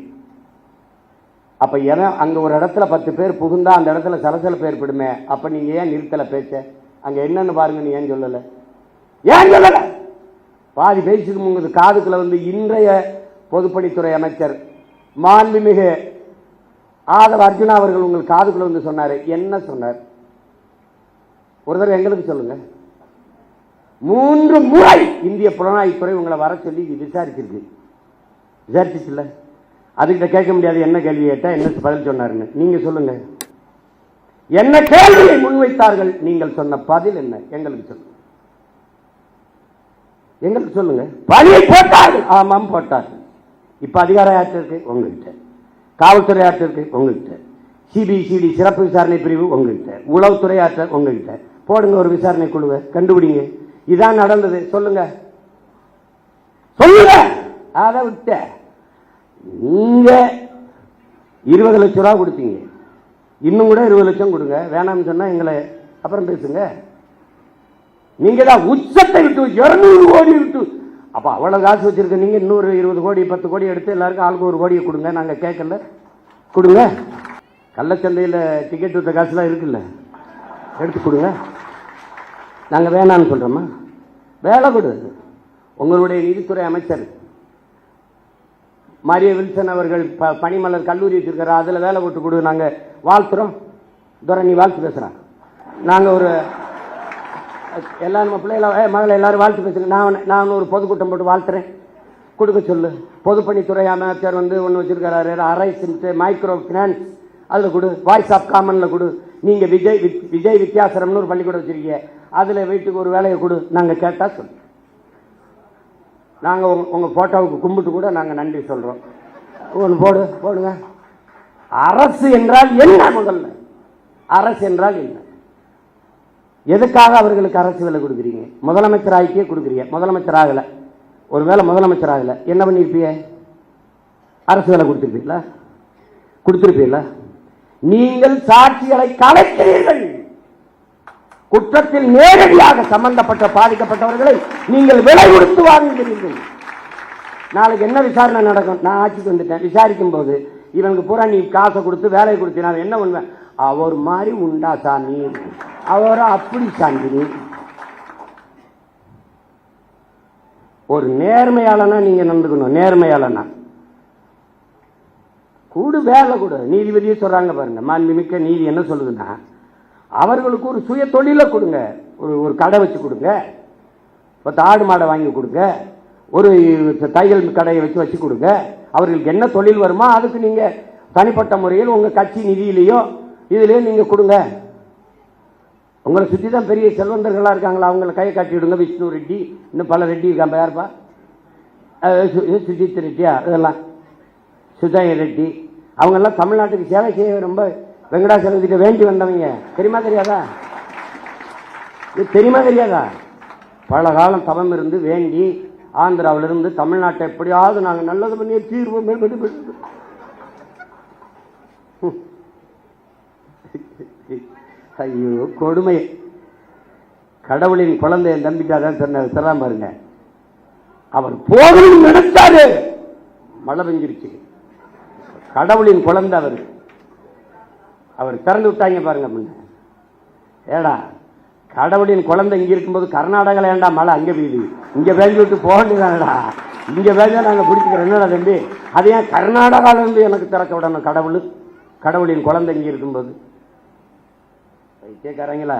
அப்ப அங்க ஒரு இடத்துல 10 பேர் புகுந்தா அந்த இடத்துல சலசலப்பு ஏற்படுமே. அப்ப நீங்க ஏன் நிறுத்தல பேச்ச? அங்க என்னன்னு பாருங்க. நீ ஏன் சொல்லல? பாதி பேசிட்டு உங்க காதுக்குள்ள இன்றைய பொதுப்பணித்துறை அமைச்சர் மாண்புமிகு ஆதவ அர்ஜுனா அவர்கள் உங்கள் காதுக்குள்ள சொன்னாரு. என்ன சொன்னார்? ஒரு தடவை எங்களுக்கு சொல்லுங்க. 3 முறை இந்திய புலனாய்வுத்துறை உங்களை வர சொல்லி விசாரிச்சுல. அதுகிட்ட கேட்க முடியாது. என்ன கேள்வி கேட்டா என்ன பதில் சொன்னாருன்னு நீங்க சொல்லுங்க. என்ன கேள்வியை முன்வைத்தார்கள்? நீங்கள் சொன்ன பதில் என்ன? எங்களுக்கு சொல்லுங்க. பணியை போட்டார்கள். ஆமாம் போட்டார்கள். இப்ப அதிகார ஆட்சி இருக்கு உங்ககிட்ட, காவல்துறை ஆட்சி இருக்கு உங்ககிட்ட, சிபிசிடி சிறப்பு விசாரணை பிரிவு உங்ககிட்ட, உளவுத்துறை ஆட்சி உங்ககிட்ட. போடுங்க ஒரு விசாரணை குழுவை, கண்டுபிடிங்க. இதான் நடந்தது. சொல்லுங்க. அதை விட்ட நீங்க 20 லட்சம் ரூபாய் கொடுத்தீங்க. இன்னும் கூட 20 லட்சம் கொடுங்க. வேணாம்னு சொன்னா எங்களை அப்புறம் பேசுங்க. நீங்க தான் உச்சத்தை விட்டு 200 கோடி விட்டு, அப்ப அவ்வளவு காசு வச்சிருக்க நீங்க இன்னொரு 20 கோடி 10 கோடி எடுத்து எல்லாருக்கும் ஆளுக்கு 1 கோடியை கொடுங்க. நாங்க கேட்கல, கொடுங்க. கள்ளச்சந்தையில் டிக்கெட் விட்ட காசுலாம் இருக்குல்ல, எடுத்து கொடுங்க. நாங்க வேணான்னு சொல்றோமா? வேலை கொடு. உங்களுடைய நிதித்துறை அமைச்சர் மாரிய வில்சன் அவர்கள் பனிமலர் கல்லூரி வச்சிருக்கிற, அதுல வேலை போட்டு கொடு. நாங்க வாழ்த்துறோம். நீ வாழ்த்து பேசுறான். நாங்க ஒரு எல்லாரும் பிள்ளைகள மகளை எல்லாரும் வாழ்த்து பேசுங்க. நான் ஒரு பொதுக்கூட்டம் போட்டு வாழ்த்துறேன். கொடுக்க சொல்லு. பொதுப்பணித்துறை அமைச்சர் ஒன்று வச்சிருக்கிறாரு, அரைஸ் மைக்ரோ பினான்ஸ், அதுல கொடு. வாய்ஸ் ஆஃப் காமன்ல கொடு. நீங்க விஜய் வித்தியாசரம்னு ஒரு பள்ளிக்கூடம் வச்சிருக்கீங்க, அதுல வீட்டுக்கு ஒரு வேலையை கொடு. நாங்க கேட்டா சொல்லு. நாங்க உங்க போட்டோவுக்கு கும்பிட்டு கூட நாங்க நன்றி சொல்றோம். ஒன்று போடுங்க. அரசு என்றால் என்ன? முதல்ல அரசு என்றால் என்ன? எதுக்காக அவர்களுக்கு அரசு வேலை கொடுக்குறீங்க? முதலமைச்சர் ஆகிக்கே கொடுக்குறீங்க. முதலமைச்சர் ஆகல, ஒருவேளை முதலமைச்சர் ஆகல என்ன பண்ணிருப்பீங்க? அரசு வேலை கொடுத்திருப்பீங்களா? நீங்கள் சாட்சிகளை கலைக்கிறீர்கள். குற்றத்தில் நேரடியாக சம்பந்தப்பட்ட பாதிக்கப்பட்டவர்களை நீங்கள் விலை கொடுத்து வாங்குகிறீர்கள். நாளைக்கு என்ன விசாரணை நடக்கும்? நான் ஆட்சிக்கு வந்துட்டேன். விசாரிக்கும் போது இவனுக்கு பூரா நீ காசை கொடுத்து வேலை கொடுத்தினா என்ன பண்ணுவேன்? அவர் மாதிரி உண்டா சாமி, அவரை அப்படி சாமி. ஒரு நேர்மையாளனா நீங்க நடந்துக்கணும். நேர்மையாளனா கூடு, வேலை கொடு. நீதிபதியே சொல்றாங்க பாருங்க, மாண்புமிக்க நீதி என்ன சொல்லுதுன்னா, அவர்களுக்கு ஒரு சுய தொழிலை கொடுங்க. ஒரு கடை வச்சு கொடுங்க, 10 ஆடு மாடை வாங்கி கொடுங்க, ஒரு தையல் கடையை வச்சு கொடுங்க. அவர்களுக்கு என்ன தொழில் வருமோ அதுக்கு நீங்க தனிப்பட்ட முறையில் உங்க கட்சி நிதியிலையோ இதுலயோ நீங்க கொடுங்க. உங்களை சுற்றி தான் பெரிய செல்வந்தர்களா இருக்காங்களா, அவங்களை கையை காட்டி விடுங்க. விஷ்ணு ரெட்டி, இன்னும் பல ரெட்டி இருக்காங்க. யாருப்பா? சுஜித் ரெட்டியா, இதெல்லாம் சுஜய் ரெட்டி, அவங்க எல்லாம் தமிழ்நாட்டுக்கு சேவை செய்ய ரொம்ப வெங்கடாச்சலத்துக்கு வேண்டி வந்தவங்க. தெரியுமா தெரியாதா? பல காலம் தவம் இருந்து வேண்டி ஆந்திராவிலிருந்து தமிழ்நாட்டை எப்படியாவது நாங்கள் நல்லது பண்ணி தீர்வோம். ஐயோ கொடுமை. கடவுளின் குழந்தை என் தம்பிக்காதான் சொன்னார் பாருங்க. அவர் போகணும் நினைச்சாரு, மழை பெஞ்சிருச்சு. கடவுளின் குழந்தை அவர் திறந்து விட்டாங்க பாருங்க. ஏடா கடவுளின் குழந்தை இங்க இருக்கும்போது கர்நாடகால ஏண்டா மழை அங்க பெய்யுது, இங்க பேஞ்சு விட்டு போக வேண்டியதானடா. இங்க பேஞ்சா நாங்க பிடிச்சிக்கிறோம். என்னடா தம்பி, அது ஏன் கர்நாடகால இருந்து எனக்கு திறக்க விடணும் கடவுள்? கடவுளின் குழந்தை இங்க இருக்கும்போது கேட்கறீங்களா?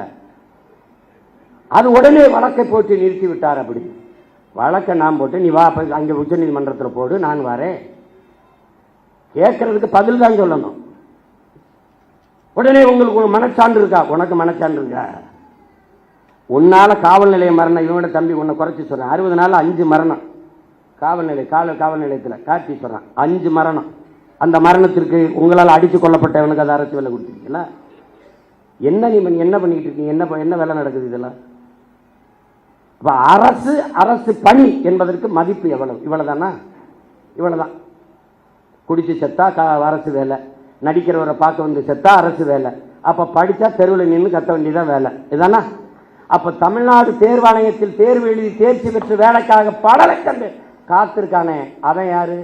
அது உடனே வழக்கை போட்டு நிறுத்தி விட்டார். அப்படி வழக்கை நான் போட்டு நீ வா அங்க உச்ச நீதிமன்றத்தில் போடு, நான் வரேன். கேட்கறதுக்கு பதில் தான் சொல்லணும். உடனே உங்களுக்கு மனச்சான்று இருக்கா? உனக்கு மனச்சான்று இருக்கா? உன்னால காவல் நிலைய மரணம், இவனோட தம்பி உன்னை குறைச்சி சொல்றேன். 60 நாள் 5 மரணம் காவல் நிலையத்தில் காட்டி சொல்றான். 5 மரணம். அந்த மரணத்திற்கு உங்களால் அடித்து கொல்லப்பட்டவனுக்கு அது அரசு வேலை கொடுத்துருக்கீங்களா? என்ன நீ என்ன பண்ணிக்கிட்டு இருக்கீங்க? என்ன வேலை நடக்குது இதெல்லாம்? அப்ப அரசு பணி என்பதற்கு மதிப்பு எவ்வளவு? இவ்வளவுதானா? இவ்வளவுதான். குடிச்சு செத்தா அரசு வேலை, நடிக்கிறவரை பார்க்க வந்து செத்தா அரசு வேலை, அப்ப படிச்சா தெருவில் நின்று கத்த வேண்டியதான் வேலை, இதானா? அப்ப தமிழ்நாடு தேர்வாணையத்தில் தேர்வு எழுதி தேர்ச்சி பெற்று வேலைக்காக பல லட்சம் பேர் காத்திருக்கானே, அவன் யாரு?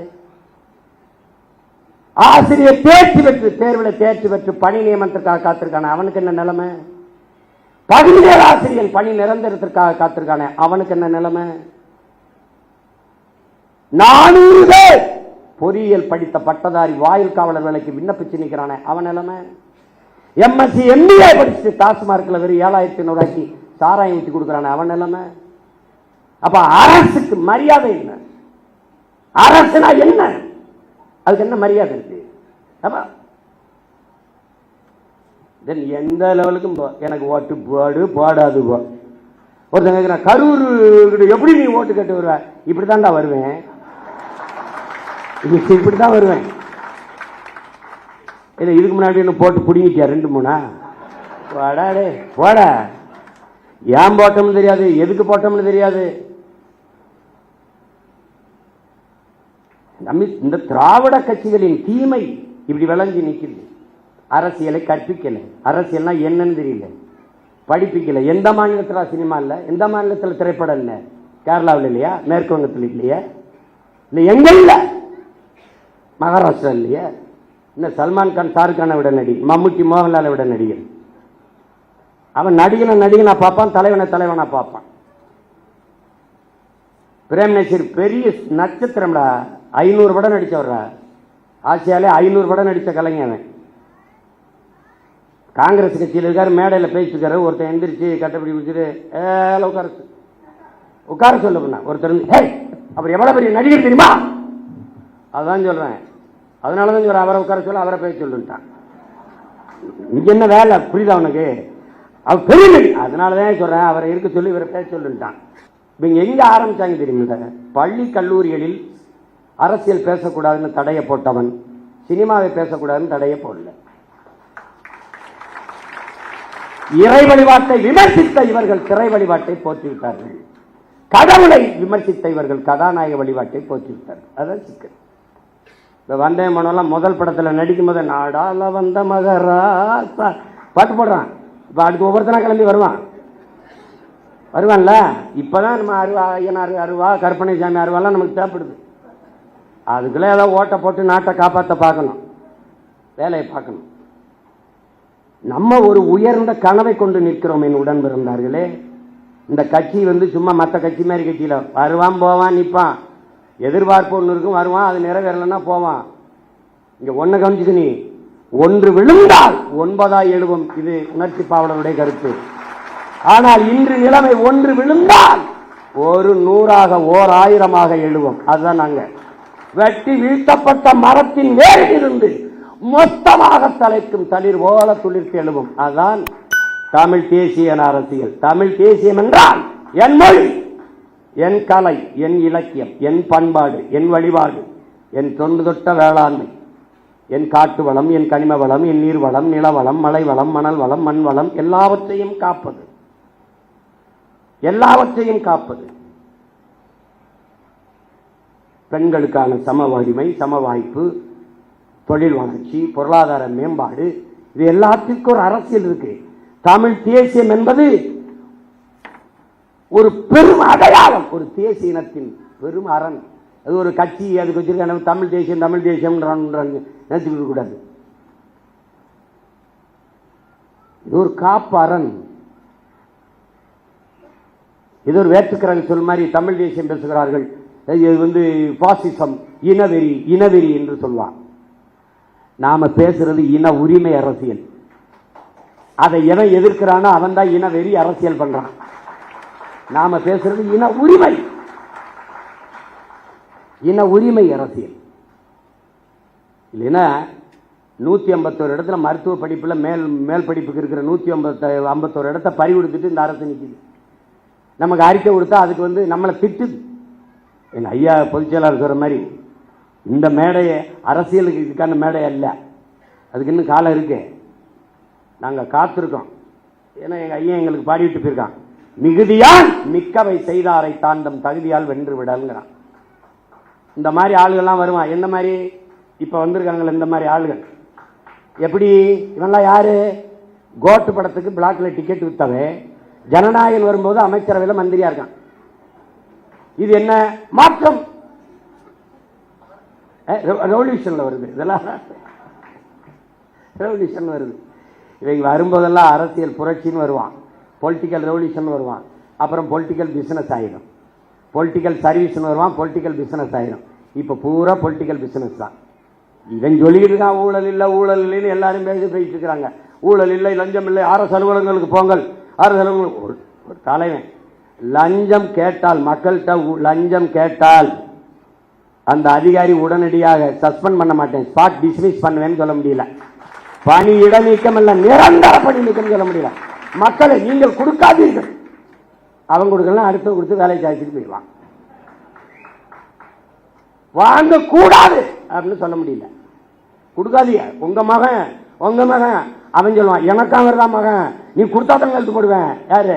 ஆசிரியர் தேர்ச்சி பெற்று தேர்வில் தேர்ச்சி பெற்று பணி நியமனத்திற்காக காத்திருக்கானே, அவனுக்கு என்ன நிலைமை? பகுதிநேர ஆசிரியர் பணி நிரந்தரத்திற்காக காத்திருக்கானே, அவனுக்கு என்ன நிலைமை? 400 பேர் பொறியியல் படித்த பட்டதாரி வாயில் காவலர் வேலைக்கு விண்ணப்பிச்சு நிற்கிறானே, அவன் நிலைமை? MSc MBA படிச்சு டாஸ்மார்க்ல வெறும் 7,500 ரூபாய்க்கு சாராயம் ஊற்றி கொடுக்குறானே, அவன் நிலைமை? அப்ப அரசுக்கு மரியாதை என்ன? அரசுனா என்ன? அதுக்கு என்ன மரியாதை இருக்கு? எந்த லெவலுக்கும் எனக்கு ஓட்டு போடு போடாது போ. ஒருத்தங்க கரூர் எப்படி நீ ஓட்டு கேட்டு வருவ? இப்படித்தான்டா வருவேன், இப்படித்தான் வருவேன். இதுக்கு முன்னாடி என்ன போட்டு பிடிங்கிட்டியா 2-3? போடாடே போட. ஏன் போட்டோம்னு தெரியாது, எதுக்கு போட்டோம்னு தெரியாது. இந்த திராவிட கட்சிகளின் தீமை இப்படி விளைஞ்சு நிற்குது. அரசியலை கற்பிக்கல, அரசியல்னா என்னன்னு தெரியல, படிப்பிக்கல. எந்த மாநிலத்தில் சினிமா இல்லை, எந்த மாநிலத்தில் திரைப்படம் இல்லை? கேரளாவில் இல்லையா? மேற்கு வங்கத்தில் இல்லையா? இல்லை எங்க இல்லை? மகாராஷ்டிரா இல்லையா? இன்னும் சல்மான் கான் ஷாருக்கானை விட நடிகை, மம்முட்டி மோகன்லாலை விட நடிகர். அவன் நடிகனா பார்ப்பான், தலைவனா பார்ப்பான். பிரேம் நசீர் பெரிய நட்சத்திரம்டா, 500 படம் நடிச்சவர்றா. ஆசியாலே 500 படம் நடித்த கலைஞன். காங்கிரஸ் கட்சியில் இருக்காரு, மேடையில் பேசிருக்காரு. ஒருத்தர் எந்திரிச்சு கட்டப்படி பிடிச்சிட்டு உட்கார சொல்ல பண்ண. ஒருத்தர் அவர் எவ்வளவு பெரிய நடிகர் தெரியுமா? அதுதான் சொல்றேன். அதனாலதான் சொல்றேன், அவரை உட்கார சொல்ல, அவரை பேச சொல்லுட்டான். இங்க என்ன வேலை புரியுதா உனக்கு? அவர் பெரிய நடிகர், அதனாலதான் சொல்றேன், அவரை இருக்க சொல்லி இவரை பேச சொல்லுட்டான். இவங்க எங்க ஆரம்பிச்சாங்க தெரியுமில்ல? பள்ளி கல்லூரிகளில் அரசியல் பேசக்கூடாதுன்னு தடையை போட்டவன் சினிமாவை பேசக்கூடாதுன்னு தடையை போடல. இறை வழிபாட்டை விமர்சித்த இவர்கள் திரை வழிபாட்டை போற்றிவிட்டார்கள். கடவுளை விமர்சித்த இவர்கள் கதாநாயக வழிபாட்டை போற்றிவிட்டார்கள். அதான் சிக்கல். இந்த வந்தே மனோலாம் முதல் படத்தில் நடிக்கும் போது நாடால வந்த மகரா பாட்டு போடுறான். இப்ப அடுத்து ஒவ்வொருத்தனா கிளம்பி வருவான்ல. இப்பதான் நம்ம ஐயனார் அருவா, கற்பனை சாமி அருவாலாம் நமக்கு தேவைப்படுது. அதுக்குள்ள ஏதாவது ஓட்ட போட்டு நாட்டை காப்பாற்ற பார்க்கணும், வேலையை பார்க்கணும். நம்ம ஒரு உயர்ந்த கனவை கொண்டு நிற்கிறோம் என் உடன் பிறந்தார்களே. இந்த கட்சி சும்மா மற்ற கட்சி மாதிரி கட்சியில வருவான் போவான் நிற்பான், எதிர்பார்ப்பு ஒன்று இருக்கும், வருவான், அது நிறைவேறலன்னா போவான். இங்க ஒன்ன கவனிச்சுக்க, நீ ஒன்று விழுந்தால் 9 எழுவும். இது உணர்ச்சி பாவலருடைய கருத்து. ஆனால் இன்று நிலைமை ஒன்று விழுந்தால் ஒரு 100ஆக 1000ஆக எழுவோம். அதுதான் நாங்க வெட்டி வீழ்த்தப்பட்ட மரத்தின் வேரிலிருந்து மொத்தமாக தலைக்கும் தளிர் போல துளிர்த்து எழுவும். அதுதான் தமிழ் தேசிய அரசியல். தமிழ் தேசியம் என்றால் என் மொழி, என் கலை, என் இலக்கியம், என் பண்பாடு, என் வழிபாடு, என் தொன்று தொட்ட வேளாண்மை, என் காட்டு வளம், என் கனிம வளம், என் நீர் வளம், நிலவளம், மலை வளம், மணல் வளம், மண் வளம், எல்லாவற்றையும் காப்பது, எல்லாவற்றையும் காப்பது. பெண்களுக்கான சம உரிமை, சம வாய்ப்பு, தொழில் வளர்ச்சி, பொருளாதார மேம்பாடு, இது எல்லாத்துக்கும் ஒரு அரசியல் இருக்கு. தமிழ் தேசியம் என்பது ஒரு பெரும் அடையாளம், ஒரு தேசிய இனத்தின் பெரும் அரண். அது ஒரு கட்சி அதுக்கு வச்சிருக்க தமிழ் தேசியம் தமிழ் தேசியம் நினைச்சுக்க கூடாது. இது ஒரு காப்பு அரண். இது ஒரு வேற்றுக்கிறாங்க சொல் மாதிரி தமிழ் தேசியம் பேசுகிறார்கள். இது பாசிசம், இனவெறி என்று சொல்வான். நாம பேசுறது இன உரிமை அரசியல். அதை எவன் எதிர்க்கிறானோ அவன் தான் இன வெறி அரசியல் பண்றான். நாம பேசுறது இன உரிமை, இன உரிமை அரசியல். இல்லைன்னா 151 இடத்துல மருத்துவ படிப்புல மேல் படிப்புக்கு இருக்கிற 151 இடத்தை பறி கொடுத்துட்டு இந்த அரசு நிற்குது. நமக்கு அறிக்கை கொடுத்தா அதுக்கு நம்மளை திட்டுது. எங்க ஐயா பொதுச் செயலாளர் சொல்ற மாதிரி இந்த மேடையை அரசியலுக்கு இதுக்கான மேடை அல்ல, அதுக்கு இன்னும் காலம் இருக்கு. நாங்கள் காத்திருக்கோம். ஏன்னா எங்க ஐயா எங்களுக்கு பாடிவிட்டு போயிருக்கான், மிகுதியால் மிக்கவை செய்தாரை தாண்டம் தகுதியால் வென்று விடல்ங்கிறான். இந்த மாதிரி ஆளுகள்லாம் வருவான். எந்த மாதிரி இப்ப வந்திருக்காங்களே இந்த மாதிரி ஆளுகள். எப்படி இவன்லாம் யாரு? கோட்டு படத்துக்கு பிளாக்ல டிக்கெட் வித்தவே ஜனநாயகம் வரும்போது அமைச்சரவையில் மந்திரியா இருக்கான். இது என்ன மாற்றம்? ரெவல்யூஷன்ல வருது. இதெல்லாம் ரெவல்யூஷன் வருது. இவங்க வரும்போதெல்லாம் அரசியல் புரட்சின்னு வருவான், பொலிட்டிக்கல் ரெவல்யூஷன் வருவான், அப்புறம் பொலிட்டிக்கல் பிசினஸ் ஆயிடும், பொலிட்டிக்கல் சர்வீஸ்னு வருவான், பொலிட்டிக்கல் பிசினஸ் ஆயிடும். இப்ப பூரா பொலிட்டிக்கல் பிசினஸ் தான். இவன் சொல்லிட்டு இருக்கான் ஊழல் இல்லை ஊழல் இல்லைன்னு எல்லாரும் பேசிட்டு இருக்கிறாங்க. ஊழல் இல்லை, லஞ்சம் இல்லை, அரசு அலுவலகங்களுக்கு போங்கள். அரசு அலுவலகம் ஒரு தலைவன் லஞ்சம் கேட்டால், மக்கள்கிட்ட லஞ்சம் கேட்டால் அந்த அதிகாரி உடனடியாக சஸ்பெண்ட் பண்ண மாட்டேன், ஸ்பாட் டிஸ்மிஸ் பண்ணுவேன்னு சொல்ல முடியல. பணி இடைநீக்கம் அல்ல, நிரந்தர பணி நீக்கம் சொல்ல முடியல. மக்களை நீங்கள் கொடுக்காதீர்கள், அவங்க கொடுக்கலாம், அடுத்த கொடுத்து வேலை சாய்ச்சிட்டு போயிடுவான். வாங்க கூடாது அப்படின்னு சொல்ல முடியல. கொடுக்காதீங்க. உங்க மகன் அவன் சொல்லுவான், எனக்கு அவர் தான் மகன், நீ கொடுத்தா தான் கழுத்து போடுவேன். யாரு?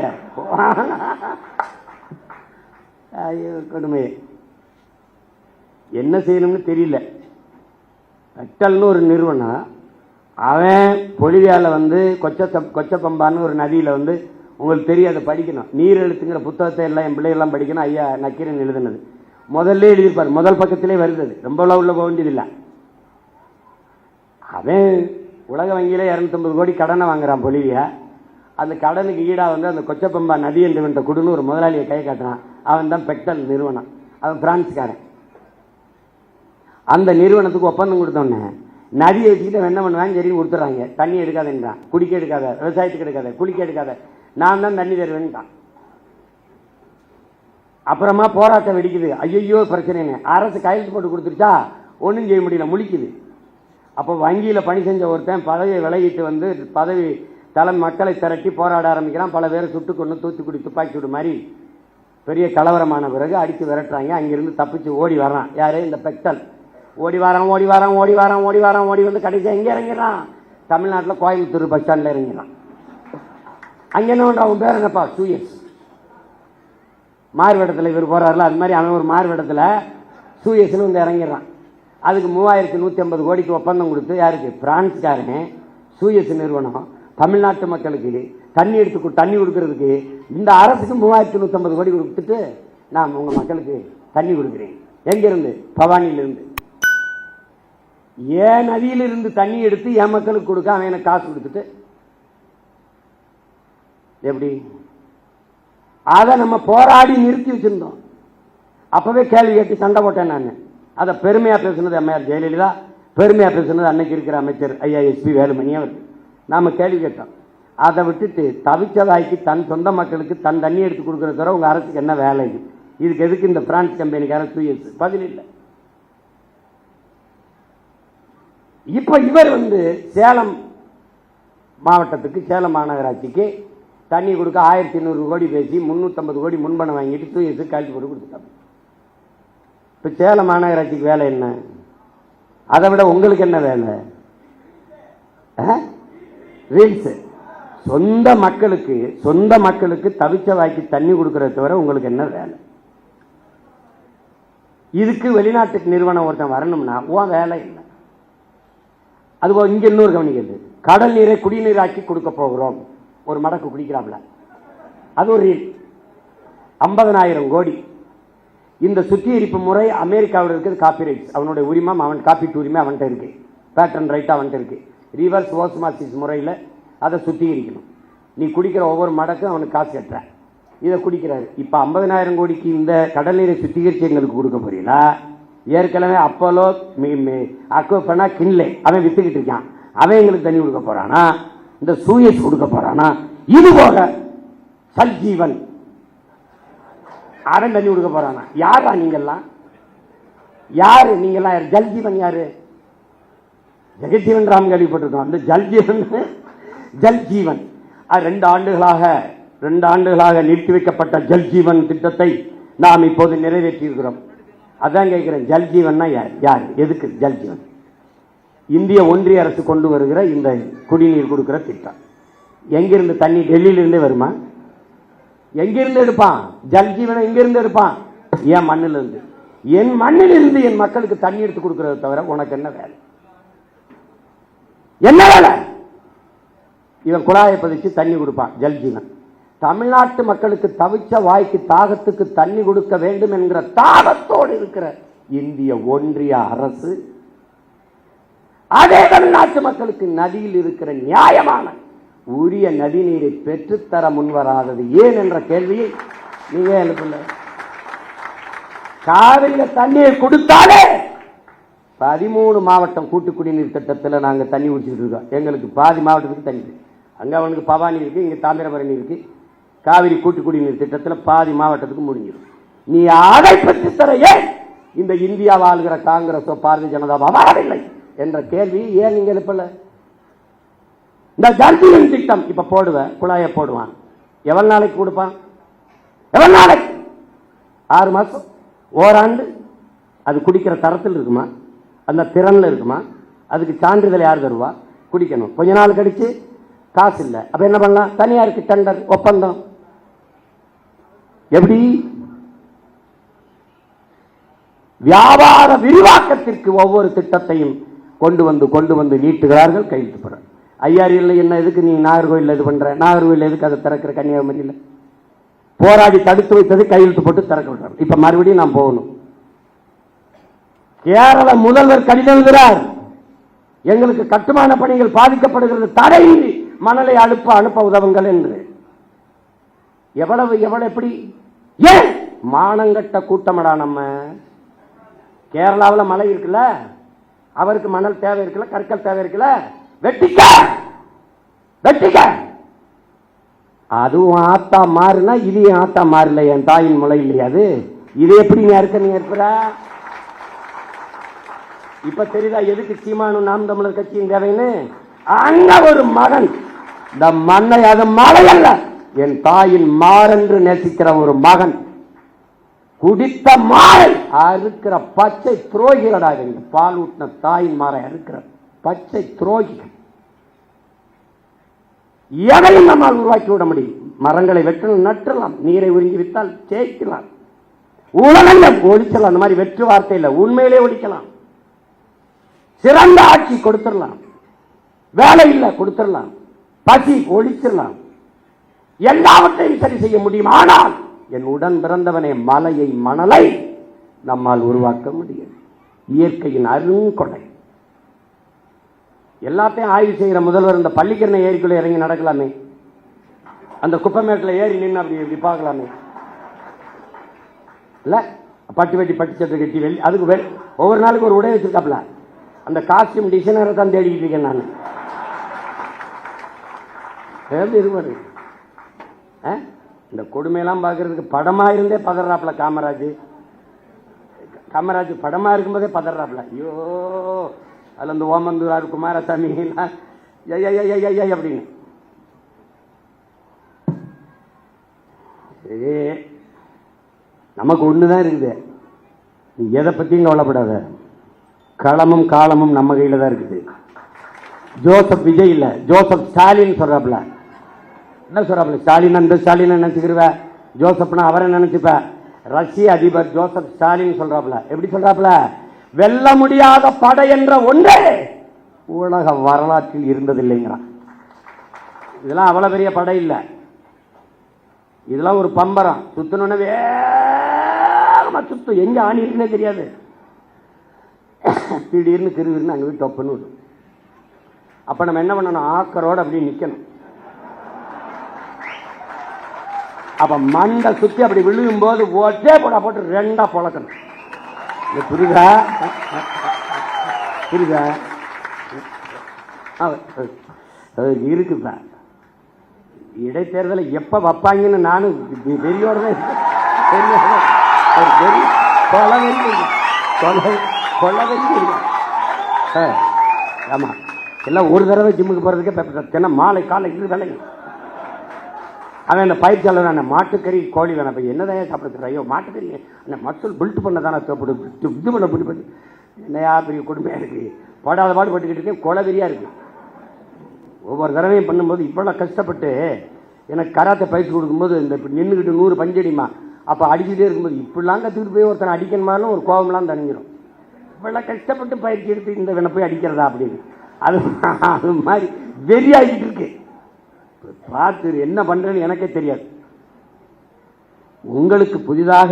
கொடுமை. என்ன செய்யணும்னு தெரியல. பெட்டல்னு ஒரு நிறுவனம், அவன் பொலிவியால கொச்சப்பம்பான்னு ஒரு நதியில உங்களுக்கு தெரியாத படிக்கணும், நீர் எழுத்துங்கிற புத்தகத்தை எல்லாம் என் பிள்ளைகள்லாம் படிக்கணும். ஐயா நக்கீரன் எழுதுனது முதல்ல எழுதியிருப்பார், முதல் பக்கத்திலே வருது. ரொம்ப உள்ள போக வேண்டியதில்லை. அவன் உலக வங்கியில 250 கோடி கடனை வாங்குறான் பொலிவியா. அந்த கடனுக்கு ஈடா அந்த கொச்சப்பம்பா நதி என்று குடுன்னு ஒரு முதலாளியை கை காட்டுறான். அவன் தான் பெக்டல் நிறுவனம். அவன் பிரான்ஸ்காரன். அந்த நிறுவனத்துக்கு ஒப்பந்தம் கொடுத்தோன்னே நதியை வச்சுக்கிட்டு என்ன பண்ணுவாங்க, சரின்னு கொடுத்துறாங்க. தண்ணி எடுக்காதுன்றான், குடிக்க எடுக்காத, விவசாயத்துக்கு எடுக்காத, குளிக்க எடுக்காத, நான் தான் தண்ணி தருவேன்ட்டான். அப்புறமா போராட்டம் வெடிக்குது. ஐயோ பிரச்சனை, அரசு கையெழுத்து போட்டு கொடுத்துருச்சா ஒன்றும் செய்ய முடியல, முழிக்குது. அப்போ வங்கியில் பணி செஞ்ச ஒருத்தன் பதவியை விலகிட்டு பதவி மக்களை திரட்டி போராட ஆரம்பிக்கிறான். பல பேரை சுட்டு கொண்டு தூத்துக்குடி துப்பாக்கி சூடு மாதிரி பெரிய கலவரமான பிறகு அடித்து விரட்டுறாங்க. அங்கிருந்து தப்பிச்சு ஓடி வர்றான். யாரு? இந்த பெக்டல். ஓடி வந்து கடைசியாக எங்கே இறங்கிடறான்? தமிழ்நாட்டில் கோயம்புத்தூர் பஸ் ஸ்டாண்டில் இறங்கிடறான். அங்கே என்ன பண்றான்? அவன் பேர் என்னப்பா? சூயஸ். மார்வேடத்தில் இவர் போறாருல, அது மாதிரி அவன் ஒரு மார்வேடத்தில் சூயஸ்னு இறங்கிடுறான். அதுக்கு 3150 கோடிக்கு ஒப்பந்தம் கொடுத்து, யாருக்கு? பிரான்ஸ்காரன் சூயஸ் நிறுவனம் தமிழ்நாட்டு மக்களுக்கு தண்ணி கொடுக்கறதுக்கு இந்த அரசுக்கு 3150 கோடி கொடுத்துட்டு நான் உங்க மக்களுக்கு தண்ணி கொடுக்கிறேன். எங்கிருந்து? பவானியிலிருந்து. ஏன் நதியிலிருந்து தண்ணி எடுத்து என் மக்களுக்கு கொடுக்க அவன் எனக்கு காசு கொடுத்துட்டு எப்படி? அதை நம்ம போராடி நிறுத்தி வச்சிருந்தோம். அப்பவே கேள்வி கேட்டு சண்டை போட்டேன் நான். அதை பெருமையா பேசுனது அம்மையார் ஜெயலலிதா, பெருமையா பேசுனது அன்னைக்கு இருக்கிற அமைச்சர் ஐயா எஸ்பி வேலுமணி அவர். நாம கேள்வி கேட்டோம். அதை விட்டுட்டு தவிச்சதாய்க்கு தன் சொந்த மக்களுக்கு தன் தண்ணி எடுத்து கொடுக்கறத தவிர உங்க அரசுக்கு என்ன வேலை? இதுக்கு எதுக்கு இந்த பிரான்ஸ் கம்பெனிக்கார சூயஸ்? பதில் இல்லை. இப்ப இவர் சேலம் மாவட்டத்துக்கு, சேலம் மாநகராட்சிக்கு தண்ணி கொடுக்க 1200 கோடி பேசி 350 கோடி முன்பணம் வாங்கிட்டு சூயஸு கழிச்சு போட்டு கொடுத்துட்டாங்க. இப்ப சேலம் மாநகராட்சிக்கு வேலை என்ன? அதை விட உங்களுக்கு என்ன வேலை? ரீல்ஸ். சொந்த மக்களுக்கு தவிச்ச வாய்க்கு தண்ணி கொடுக்கறத தவிர உங்களுக்கு என்ன வேலை? இதுக்கு வெளிநாட்டுக்கு நிறுவனம் ஒருத்தன் வரணும்னா உன் வேலை இல்லை. அதுபோல் இங்க இன்னொரு கவனிக்கிறது, கடல் நீரை குடிநீராக்கி கொடுக்க போகிறோம். ஒரு மடக்கு குடிக்கிறாப்ல, அது ஒரு ரீல். 50,000 கோடி. இந்த சுத்திகரிப்பு முறை அமெரிக்காவில் இருக்கிறது காப்பிரைட்ஸ், அவனுடைய உரிமம், அவன் காப்பீட்டு உரிமை அவன்கிட்ட இருக்கு, பேட்டன் ரைட் அவன்கிட்ட இருக்கு. ரிவர்ஸ் ஓஸ்மாசிஸ் முறையில் அதை சுத்திகரிக்கணும். நீ குடிக்கிற ஒவ்வொரு மடக்கும் அவனுக்கு காசு கட்டுற, இதை குடிக்கிறாரு. இப்ப 50,000 கோடிக்கு இந்த கடல் நீரை சுத்திகரிச்சு எங்களுக்கு கொடுக்க போறீங்களா, ஏற்கனவே அப்போலோ அக்வபனா கின்லே அவன் வித்துக்கிட்டு இருக்கான். அவன் எங்களுக்கு தண்ணி கொடுக்க போறானா? இந்த சூயஸ் கொடுக்க போறானா? இது போக சல்ஜீவன் அவன் தண்ணி கொடுக்க போறானா? யாரா நீங்கெல்லாம்? யாரு நீங்கெல்லாம்? ஜல்ஜீவன் யாரு? ஜெகஜீவன் ராம் கேள்விப்பட்டிருக்கோம். அந்த ஜல்ஜீவன் 2 ஆண்டுகளாக நிறுத்தி வைக்கப்பட்ட ஜல்ஜீவன் திட்டத்தை நாம் இப்போது நிறைவேற்றியிருக்கிறோம். அதான் கேட்கிறேன், ஜல்ஜீவன் யார்? எதுக்கு ஜல்ஜீவன்? இந்திய ஒன்றிய அரசு கொண்டு வருகிற இந்த குடிநீர் கொடுக்கிற திட்டம். எங்கிருந்து தண்ணி? டெல்லியிலிருந்தே வருமா? எங்கிருந்து எடுப்பான் ஜல்ஜீவனை? எங்கிருந்து எடுப்பான்? என் மண்ணிலிருந்து. என் மண்ணிலிருந்து என் மக்களுக்கு தண்ணி எடுத்து கொடுக்கறத தவிர உனக்கு என்ன வேலை? என்ன வேலை? இவன் குழாயை பதிச்சு தண்ணி கொடுப்பான் ஜல்ஜீவன். தமிழ்நாட்டு மக்களுக்கு தவிச்ச வாய்க்கு தாகத்துக்கு தண்ணி கொடுக்க வேண்டும் என்கிற தாகத்தோடு இருக்கிற இந்திய ஒன்றிய அரசு அதே தமிழ்நாட்டு மக்களுக்கு நதியில் இருக்கிற நியாயமான உரிய நதிநீரை பெற்றுத்தர முன்வராதது ஏன் என்ற கேள்வியை நீங்க எழுப்பல. காவிரியில தண்ணீரை கொடுத்தாலே 13 மாவட்டம் கூட்டு குடிநீர் திட்டத்தில் நாங்க தண்ணி குடிச்சிட்டு இருக்கோம். எங்களுக்கு பாதி மாவட்டத்துக்கு தண்ணி. அங்க அவனுக்கு பவானி இருக்கு, இங்க தாமிரபரணி இருக்கு. காவிரி கூட்டு குடிநீர் திட்டத்தில் பாதி மாவட்டத்துக்கு முடிஞ்சிடும். நீ அதை பெற்று தர ஏன் இந்த இந்தியா வாழ்கிற காங்கிரஸோ பாரதிய ஜனதாவோ வரவில்லை என்ற கேள்வி ஏன் நீங்க எழுப்பல? இந்த ஜல்ஜீவன் திட்டம் இப்ப போடுவேன், குழாயை போடுவான். எவ்வளவு நாளைக்கு கொடுப்பான்? எவ்வளவு நாளைக்கு? 6 மாசம், ஓராண்டு. அது குடிக்கிற தரத்தில் இருக்குமா? அந்த திறன்ல இருக்குமா? அதுக்கு சான்றிதழ் யார் தருவா? குடிக்கணும். கொஞ்ச நாள் கழிச்சு காசு இல்லை, அப்ப என்ன பண்ணலாம்? தனியாருக்கு டெண்டர், ஒப்பந்தம். எப்படி? வியாபார விரிவாக்கத்திற்கு ஒவ்வொரு திட்டத்தையும் கொண்டு வந்து நீட்டுகிறார்கள், கையெழுத்து போற. ஐயாரில் என்ன எதுக்கு நீ நாகர்கோவில் இது பண்ற? நாகர்கோவில் எதுக்கு அதை திறக்கிற? கன்னியாகுமரியில் போராடி தடுத்து வைத்தது கையெழுத்து போட்டு திறக்க விடுறாங்க. இப்ப மறுபடியும் நான் போகணும். கேரள முதல்வர் கடிதம் எழுதுகிறார், எங்களுக்கு கட்டுமான பணிகள் பாதிக்கப்படுகிறது, தடையின்றி மணலை அனுப்ப உதவுங்கள் என்று. எவ்வளவு எப்படி? ஏன் மானங்கட்ட கூட்டமடா நம்ம. கேரளாவில் மழை இருக்குல்ல, அவருக்கு மணல் தேவை இருக்குல்ல, கற்கள் தேவை இருக்குல்ல, வெட்டிக்க. அதுவும் ஆத்தா மாறுனா இது ஆத்தா மாறல, என் தாயின் முளை இல்லையா அது? இது எப்படி நீ ஏற்பட? இப்ப தெரியுதா எதுக்கு சீமானு நாம் தமிழர் கட்சியின் தேவைன்னு? அங்க ஒரு மகன் இந்த மண்ணை, அது மழை அல்ல, என் தாயின் மாறென்று நேசிக்கிற ஒரு மகன் குடித்த மாறை அறுக்கிற பச்சை துரோகிகளா. பால் ஊட்டின தாயின் மாறை அறுக்கிற பச்சை துரோகிகள். எதையும் நம்மால் உருவாக்கி விட முடியும். மரங்களை வெட்டணும், நற்றலாம். நீரை உறிஞ்சி விட்டால் ஜெயிக்கலாம். உலகம் ஒழிச்சலாம். அந்த மாதிரி வெற்று வார்த்தையில் உண்மையிலே ஒழிக்கலாம். சிறந்த ஆட்சி கொடுத்துடலாம், வேலை இல்லை கொடுத்துடலாம், பசி ஒழிச்சிடலாம், எல்லாவற்றையும் சரி செய்ய முடியும். ஆனால் என் உடன் பிறந்தவனே, மலையை மணலை நம்மால் உருவாக்க முடியும். இயற்கையின் அருங்கொடை. எல்லாத்தையும் ஆய்வு செய்கிற முதல்வர் இந்த பள்ளிக்கரணை ஏரிக்குள்ள இறங்கி நடக்கலாமே, அந்த குப்பமேட்டில் ஏறி நின்று அப்படி பார்க்கலாமே. இல்ல பட்டு வெட்டி பட்டு சட்டை கட்டி வெளி அதுக்கு ஒவ்வொரு நாளுக்கு ஒரு உடை வச்சிருக்காப்ல. அந்த காஸ்டியூம் டிசைனரை தான் தேடிக்கிட்டு இருக்கேன் நான். இருப்பாரு இந்த கொடுமையெல்லாம் பார்க்கறதுக்கு படமா இருந்தே பதறாப்ல காமராஜ் படமா இருக்கும்போதே பதறாப்ல. ஐயோ, அதுல இந்த ஓமந்தூரார் குமாரசாமி அப்படின்னு. சரி, நமக்கு ஒண்ணுதான் இருக்குது. நீ எதை பத்தியும் கவலைப்படாத. களமும் காலமும் நம்ம கையில தான் இருக்குது. ஜோசப் விஜய் இல்ல, ஜோசப் ஸ்டாலின் சொல்றாப்ல. என்ன சொல்றாப்ல? ஸ்டாலின் அந்த ஸ்டாலின் நினைச்சுக்கிருவ, ஜோசப்னா அவரை நினைச்சுப்ப. ரஷ்ய அதிபர் ஜோசப் ஸ்டாலின் சொல்றாப்ல. எப்படி சொல்றாப்ல? வெல்ல முடியாத படை என்ற ஒன்றே உலக வரலாற்றில் இருந்ததில்லைங்கிறான். இதெல்லாம் அவ்வளவு பெரிய படை இல்ல, இதெல்லாம் ஒரு பம்பரம். சுத்தணும்னு வேகமா சுத்தும், எங்க ஆணி இருக்குன்னே தெரியாது. திடீர்னு கிருவின்னு அங்கே போய் டொப்புன்னு விடும். அப்ப நம்ம என்ன பண்ணணும்? ஆக்கரோடு அப்படி நிக்கணும். அப்ப மண்டை சுத்தி அப்படி விழுகும் போது ஒற்றே போட்டு 2ஆ பொழக்கணும். புரியுதா? புரியுதா? இருக்குப்பா. இடைத்தேர்தலை எப்ப வைப்பாங்கன்னு நானும் வெறியோட ஆமா, எல்லாம் ஒரு தடவை ஜிம்முக்கு போறதுக்கே மாலை காலை இது வேலை. அவன் அந்த பயிற்சியாளர் நான் மாட்டுக்கறி கோழி வேணாம், இப்போ என்னதான் சாப்பிடுறது? ஐயோ மாட்டுக்கறி அந்த மசூல் பில்ட் பண்ண தானே தேவைப்படும், இது பண்ண பண்ணி என்னையா பெரிய கொடுமையாக இருக்குது, படாத பாடு பட்டுக்கிட்டு இருக்கேன், கொலவெறியாக இருக்குது. ஒவ்வொரு தடவையும் பண்ணும்போது இவ்வளோ கஷ்டப்பட்டு எனக்கு கராத்தை பயிற்சி கொடுக்கும்போது இந்த நின்றுக்கிட்டு 100 பஞ்சடிமா அப்போ அடிச்சுட்டே இருக்கும்போது இப்படிலாம் கற்றுக்கிட்டு போய் ஒருத்தனை அடிக்கணுமாலும் ஒரு கோபம்லாம் தணிஞ்சிடும். இவ்வளோ கஷ்டப்பட்டு பயிற்சி எடுத்து இந்த வேணை போய் அடிக்கிறதா அப்படின்னு அது மாதிரி வெறியாகிட்டு இருக்கு. பார்த்து என்ன பண்றேன்னு எனக்கே தெரியாது. உங்களுக்கு புதிதாக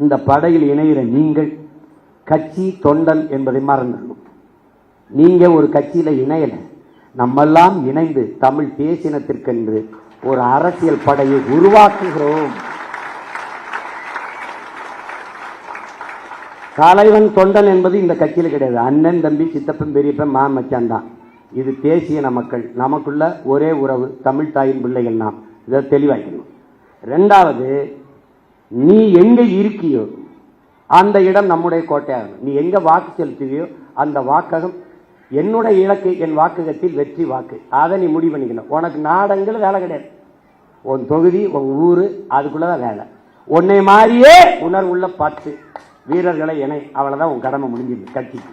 இந்த படையில் இணைகிற நீங்கள் கட்சி தொண்டன் என்பதை மறந்துடணும். நீங்க ஒரு கட்சியில இணையல, நம்மெல்லாம் இணைந்து தமிழ் தேசினத்திற்கென்று ஒரு அரசியல் படையை உருவாக்குகிறோம். தலைவன் தொண்டன் என்பது இந்த கட்சியில் கிடையாது. அண்ணன் தம்பி சித்தப்பன் பெரியப்பன் மாமச்சான் தான். இது தேசிய மக்கள், நமக்குள்ள ஒரே உறவு, தமிழ் தாயின் பிள்ளைகள். நாம் இதை தெளிவாக்கணும். ரெண்டாவது, நீ எங்க இருக்கியோ அந்த இடம் நம்முடைய கோட்டையாகும். நீ எங்க வாக்கு செலுத்துவியோ அந்த வாக்ககம் என்னுடைய இலக்கு, என் வாக்ககத்தில் வெற்றி வாக்கு. அதை நீ முடிவு பண்ணிக்கணும். உனக்கு நாடங்கள் வேலை கிடையாது. உன் தொகுதி, உன் ஊரு, அதுக்குள்ளதான் வேலை. உன்னை மாதிரியே உணர்வுள்ள 10 வீரர்களை இணை, அவ்வளவுதான் உன் கடமை முடிஞ்சிருக்கு கட்சிக்கு.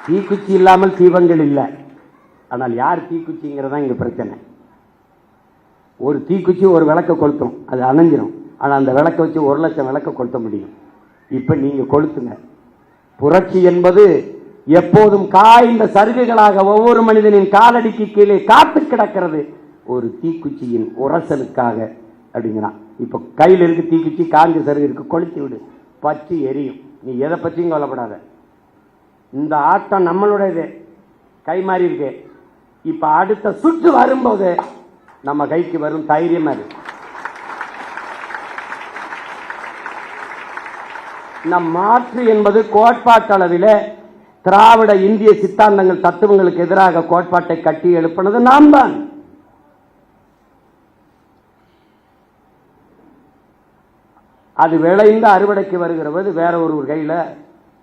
தீக்குச்சி இல்லாமல் தீபங்கள் இல்லை. ஆனால் யார் தீக்குச்சிங்கிறதா இங்க பிரச்சனை. ஒரு தீக்குச்சி ஒரு விளக்க கொளுத்தும், அது அணைஞ்சிடும். ஆனால் அந்த விளக்க வச்சு 1 லட்சம் விளக்க கொளுத்த முடியும். இப்ப நீங்க கொளுத்துங்க. புரட்சி என்பது எப்போதும் காய்ந்த சருகுகளாக ஒவ்வொரு மனிதனின் காலடிக்கு கீழே காத்து கிடக்கிறது, ஒரு தீக்குச்சியின் உரசலுக்காக அப்படிங்கிறான். இப்ப கையில் இருக்கு தீக்குச்சி, காஞ்ச சருகு இருக்கு, கொளுத்தி விடு, பற்றி எரியும். நீ எதை பற்றியும் கவலைப்படாத. இந்த ஆட்டம் நம்மளுடையது, கை மாறி இருக்கு. இப்ப அடுத்த சுற்று வரும்போது நம்ம கைக்கு வரும் தைரியமா இருக்கு. நம் மாற்று என்பது கோட்பாட்டளவில் திராவிட இந்திய சித்தாந்தங்கள் தத்துவங்களுக்கு எதிராக கோட்பாட்டை கட்டி எழுப்பினது நாம் தான். அது விளைந்த அறுவடைக்கு வருகிறது வேற ஒரு கையில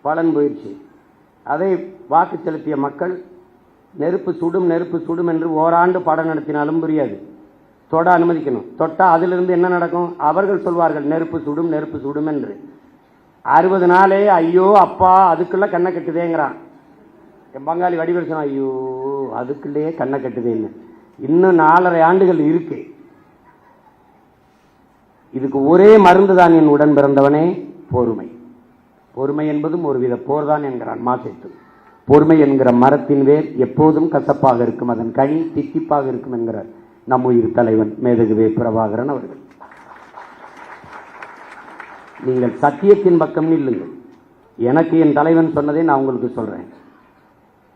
பலன் போயிடுச்சு. அதை வாக்கு செலுத்திய மக்கள் நெருப்பு சுடும் நெருப்பு சுடும் என்று ஓராண்டு பாடம் நடத்தினாலும் புரியாது. தொட அனுமதிக்கணும். தொட்டா அதிலிருந்து என்ன நடக்கும்? அவர்கள் சொல்வார்கள் நெருப்பு சுடும் நெருப்பு சுடும் என்று. 60 நாளே ஐயோ அப்பா அதுக்குள்ள கண்ணை கட்டுதேங்கிறான். என் பங்காளி வடிவரசன் ஐயோ அதுக்குள்ளேயே கண்ணை கட்டுதேன்னு. இன்னும் 4.5 ஆண்டுகள் இருக்கு. இதுக்கு ஒரே மருந்து தான் என் உடன் பிறந்தவனே, பொறுமை. பொறுமை என்பதும் ஒரு வித போர்தான் என்கிறான் மாசேத்து. பொறுமை என்கிற மரத்தின் வேர் எப்போதும் கசப்பாக இருக்கும், அதன் கனி தித்திப்பாக இருக்கும் என்கிறார் நம் உயிர் தலைவன் மேதகுவே பிரபாகரன் அவர்கள். நீங்கள் சத்தியத்தின் பக்கம் நில்லுங்கள். எனக்கு என் தலைவன் சொன்னதை நான் உங்களுக்கு சொல்றேன்.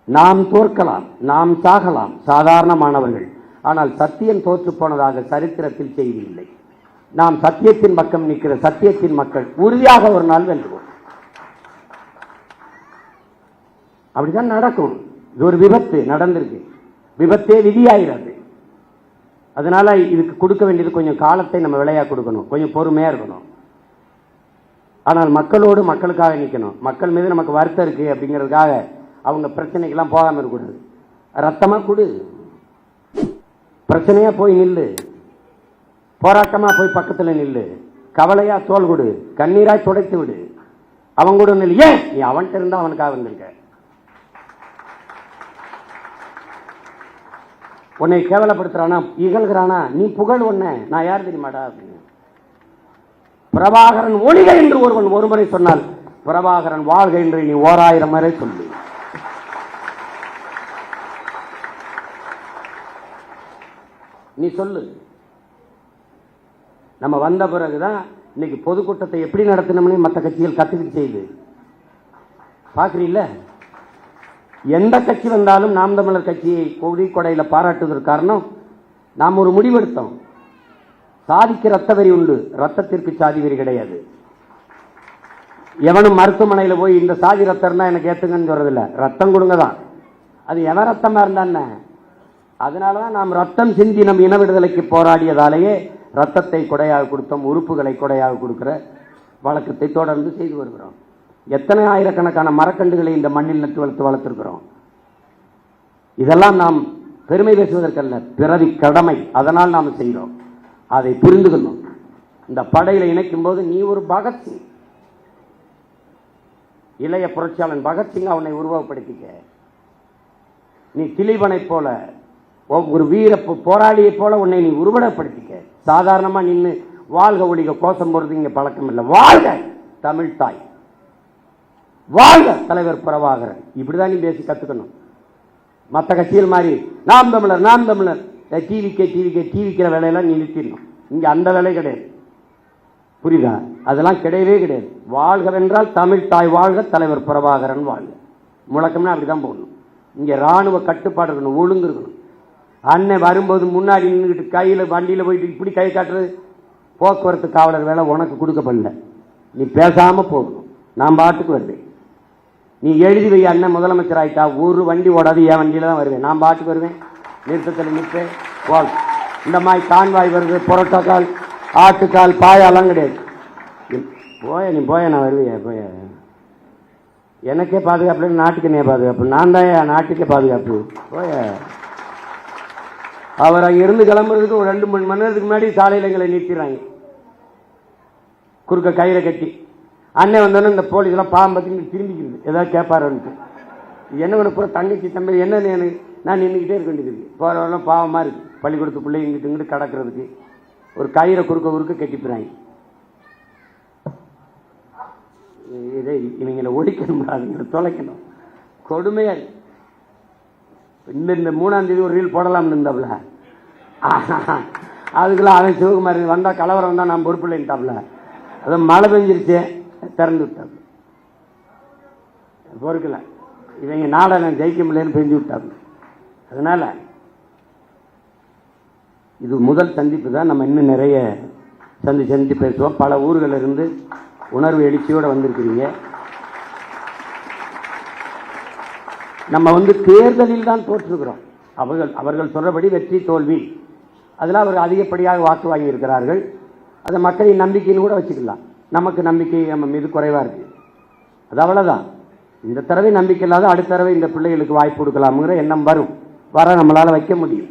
நாம் தோற்கலாம், நாம் சாகலாம், சாதாரணமானவர்கள். ஆனால் சத்தியம் தோற்று போனதாக சரித்திரத்தில் செய்தி இல்லை. நாம் சத்தியத்தின் பக்கம் நிற்கிற சத்தியத்தின் மக்கள் உறுதியாக ஒரு நாள் வெல்லுவோம். அப்படிதான் நடக்கும். இது ஒரு விபத்து நடந்திருக்கு, விபத்தே விதியாகிறது. அதனால இதுக்கு கொடுக்க வேண்டியது கொஞ்சம் காலத்தை நம்ம விலையா கொடுக்கணும், கொஞ்சம் பொறுமையா இருக்கணும். ஆனால் மக்களோடு மக்களுக்காக நிற்கணும். மக்கள் மீது நமக்கு வருத்தம் இருக்கு அப்படிங்கிறதுக்காக அவங்க பிரச்சனைக்கெல்லாம் போகாம இருக்கக்கூடாது. ரத்தமா கொடு, பிரச்சனையா போய் நில்லு, போராட்டமா போய் பக்கத்துல நில்லு, கவலையா தோல் கொடு, கண்ணீராய் துடைத்து விடு, அவன் கூட நில்லு. ஏன் நீ அவன்கிட்ட இருந்தா அவனுக்காக வந்திருக்க. உன்னை கேவலப்படுத்துறானா இகழ்கிறானா நீ புகழ் ஒன்ன, நான் யார் தெரியுமாடா அப்படின்னு. பிரபாகரன் ஒளிக என்று ஒருவன் ஒருமுறை சொன்னால் பிரபாகரன் வாழ்க என்று நீ 1000 முறை சொல்லு. நீ சொல்லு. நம்ம வந்த பிறகுதான் இன்னைக்கு பொதுக்கூட்டத்தை எப்படி நடத்தணும்னு மற்ற கட்சிகள் கத்துக்கிட்டு செய்யுது. பாக்குறீல்ல? எந்த கட்சி வந்தாலும் நாம் தமிழர் கட்சியை கொடிக்கொடையில பாராட்டுவதற்கு காரணம் நாம் ஒரு முடிவெடுத்தோம். சாதிக்கு ரத்த வெறி உண்டு, ரத்தத்திற்கு சாதி வெறி கிடையாது. எவனும் மருத்துவமனையில் போய் இந்த சாதி ரத்தம் தான் எனக்கு ஏத்துங்கன்னு சொல்றதில்ல, ரத்தம் கொடுங்க தான். அது எவன் ரத்தமா இருந்தானே. அதனாலதான் நாம் ரத்தம் சிந்தி நம் இன விடுதலைக்கு போராடியதாலேயே ரத்தத்தை கொடையாக கொடுத்தோம், உறுப்புகளை கொடையாக கொடுக்கிற வழக்கத்தை தொடர்ந்து செய்து வருகிறோம். எத்தனை ஆயிரக்கணக்கான மரக்கண்டுகளை இந்த மண்ணில் நட்டு வளர்த்திருக்கிறோம். இதெல்லாம் நாம் பெருமை பேசுவதற்கல்ல, பிறவி கடமை. அதனால் நாம் செய்கிறோம். அதை புரிந்துகொள்ளும். இந்த படையில இணைக்கும் போது நீ ஒரு பகத்சிங், இளைய புரட்சியாளன் பகத்சிங் அவனை உருவகப்படுத்திக்க. நீ திலீபனை போல ஒரு வீர போராளியை போல உன்னை நீ உருவகப்படுத்திக்க. சாதாரணமா நின்று வாழ்க ஒழிக கோஷம் போறது இங்க பழக்கம் இல்லை. வாழ்க தமிழ் தாய், வாழ்க தலைவர் பிரபாகரன், இப்படிதான் நீ பேசி கத்துக்கணும். மற்ற கட்சிகள் மாதிரி நாம் தமிழர் நாம் தமிழர் டிவிக்கிற வேலையெல்லாம் நீ நிறுத்திடணும். இங்க அந்த வேலை கிடையாது, புரியுதா? அதெல்லாம் கிடையவே கிடையாது. வாழ்கவென்றால் தமிழ் தாய் வாழ்க, தலைவர் பிரபாகரன் வாழ்க. முழக்கம்னா அப்படிதான் போடணும். இங்க ராணுவ கட்டுப்பாடு இருக்கணும், ஒழுங்கு இருக்கணும். அண்ணன் வரும்போது முன்னாடி நின்றுக்கிட்டு கையில வண்டியில போயிட்டு இப்படி கை காட்டுறது போக்குவரத்து காவலர் வேலை உனக்கு கொடுக்கப்படல. நீ பேசாம போகணும். நான் பாட்டுக்கு வருவேன். நீ எழுதி வை, அண்ணன் முதலமைச்சர் ஆயிட்டா ஒரு வண்டி ஓடாது, என் வண்டியில தான் வருவேன். நான் பாட்டுக்கு வருவேன், நிறுத்தத்தில் நிற்பேன். இந்த மாதிரி கான்வாய் வருது, புரோட்டோக்கால், ஆட்டுக்கால், பாயாலாம் கிடையாது. நீ போய நான் வருவேன். போய எனக்கே பாதுகாப்பு இல்லை, நாட்டுக்கு என்ன பாதுகாப்பு? நான் தான் நாட்டுக்கே பாதுகாப்பு. போய அவர் அங்கே இருந்து கிளம்புறதுக்கு ஒரு 2 மணி நேரத்துக்கு முன்னாடி சாலையில் எங்களை நிறுத்திடுறாங்க, குறுக்க கயிறை கட்டி. அண்ணன் வந்தோன்னே இந்த போலீஸ்லாம் பாவம் பற்றி திரும்பிக்கிறது, ஏதாவது கேட்பாருன்ட்டு. என்ன ஒன்று பூரா தங்கச்சி தம்பி என்னன்னு நான் நின்றுக்கிட்டே இருக்க வேண்டியது. போகிறவரெல்லாம் பாவமாக இருக்குது, பள்ளிக்கூடத்து பிள்ளை இங்கிட்டு இங்கிட்டு கிடக்கிறதுக்கு ஒரு கயிறை குறுக்க கட்டிப்புறாங்க. இதை இவங்களை ஒழிக்கணும், அதுங்களை தொலைக்கணும். கொடுமையாக இந்த 3ஆம் தேதி ஒரு ரீல் போடலாம்னு இருந்தாப்புல, அதுக்குள்ள அவன் சிவகுமார் வந்தா கலவரம் வந்தா நான் பொறுப்பு இல்லைன்ட்டாப்புல. அதான் மழை பெஞ்சிருச்சு, திறந்து விட்டாப்புல, பொறுக்கல. இவங்க நாடகம் ஜெயிக்க முடியலன்னு பெஞ்சு விட்டாப்புல. அதனால இது முதல் சந்திப்பு தான். நம்ம இன்னும் நிறைய சந்திச்சு பேசுவோம். பல ஊர்களில் இருந்து உணர்வு எழுச்சியோடு வந்திருக்கிறீங்க. நம்ம தேர்தலில் தான் தோற்றுகிறோம். அவர்கள் சொல்றபடி வெற்றி தோல்வி, அதில் அவர்கள் அதிகப்படியாக வாக்கு வாங்கி இருக்கிறார்கள். அதை மக்களின் நம்பிக்கைன்னு கூட வச்சுக்கலாம். நமக்கு நம்பிக்கை நம்ம மீது குறைவா இருக்கு, அது அவ்வளவுதான். இந்த தடவை நம்பிக்கை இல்லாத அடுத்த தடவை இந்த பிள்ளைகளுக்கு வாய்ப்பு கொடுக்கலாம்ங்கிற எண்ணம் வர நம்மளால வைக்க முடியும்.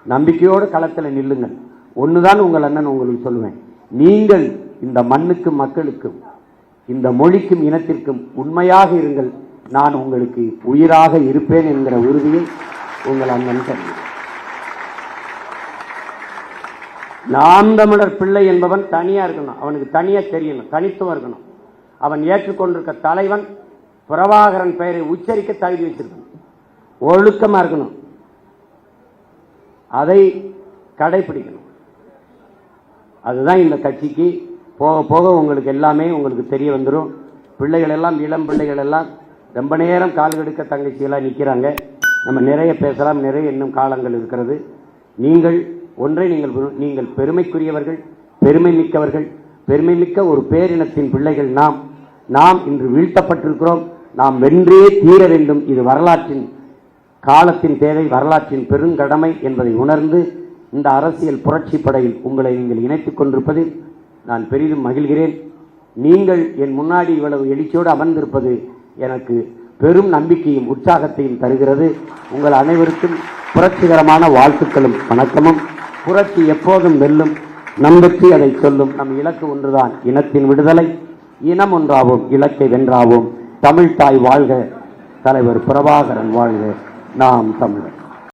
நம்பிக்கையோடு களத்தில் நில்லுங்கள். ஒண்ணுதான் உங்கள் அண்ணன் உங்களுக்கு சொல்லுவேன், நீங்கள் இந்த மண்ணுக்கும் மக்களுக்கும் இந்த மொழிக்கும் இனத்திற்கும் உண்மையாக இருங்கள். நான் உங்களுக்கு உயிராக இருப்பேன் என்கிற உறுதியை உங்கள் அண்ணன் தருகிறேன். நாம் தமிழர் பிள்ளை என்பவன் தனியா இருக்கணும், அவனுக்கு தனியா தெரியணும், தனித்துவம் இருக்கணும். அவன் ஏற்றுக்கொண்டிருக்க தலைவன் பிரபாகரன் பெயரை உச்சரிக்க தகுதி வச்சிருக்கணும், ஒழுக்கமா இருக்கணும், அதை கடைபிடிக்கணும். அதுதான் இந்த கட்சிக்கு போக போக உங்களுக்கு எல்லாமே உங்களுக்கு தெரிய வந்துடும். பிள்ளைகள் எல்லாம், இளம் பிள்ளைகள் எல்லாம் ரொம்ப நேரம் கால் கெடுக்க தங்கச்சியெல்லாம் நிற்கிறாங்க. நம்ம நிறைய பேசலாம், நிறைய இன்னும் காலங்கள் இருக்கிறது. நீங்கள் ஒன்றை நீங்கள் பெருமைக்குரியவர்கள், பெருமை மிக்கவர்கள், பெருமை மிக்க ஒரு பேரினத்தின் பிள்ளைகள். நாம் இன்று வீழ்த்தப்பட்டிருக்கிறோம். நாம் வென்றே தீர வேண்டும். இது வரலாற்றின் காலத்தின் தேவை, வரலாற்றின் பெருங்கடமை என்பதை உணர்ந்து இந்த அரசியல் புரட்சி படையில் உங்களை நீங்கள் இணைத்துக் கொண்டிருப்பதில் நான் பெரிதும் மகிழ்கிறேன். நீங்கள் என் முன்னாடி இவ்வளவு எழுச்சியோடு அமர்ந்திருப்பது எனக்கு பெரும் நம்பிக்கையும் உற்சாகத்தையும் தருகிறது. உங்கள் அனைவருக்கும் புரட்சிகரமான வாழ்த்துக்களும் வணக்கமும். புரட்சி எப்போதும் வெல்லும், நம் வெற்றி அதை சொல்லும். நம் இலக்கு ஒன்றுதான், இனத்தின் விடுதலை. இனம் ஒன்றாவோம், இலக்கை வென்றாவோம். தமிழ் தாய் வாழ்க, தலைவர் பிரபாகரன் வாழ்க, நாம் தமிழர்.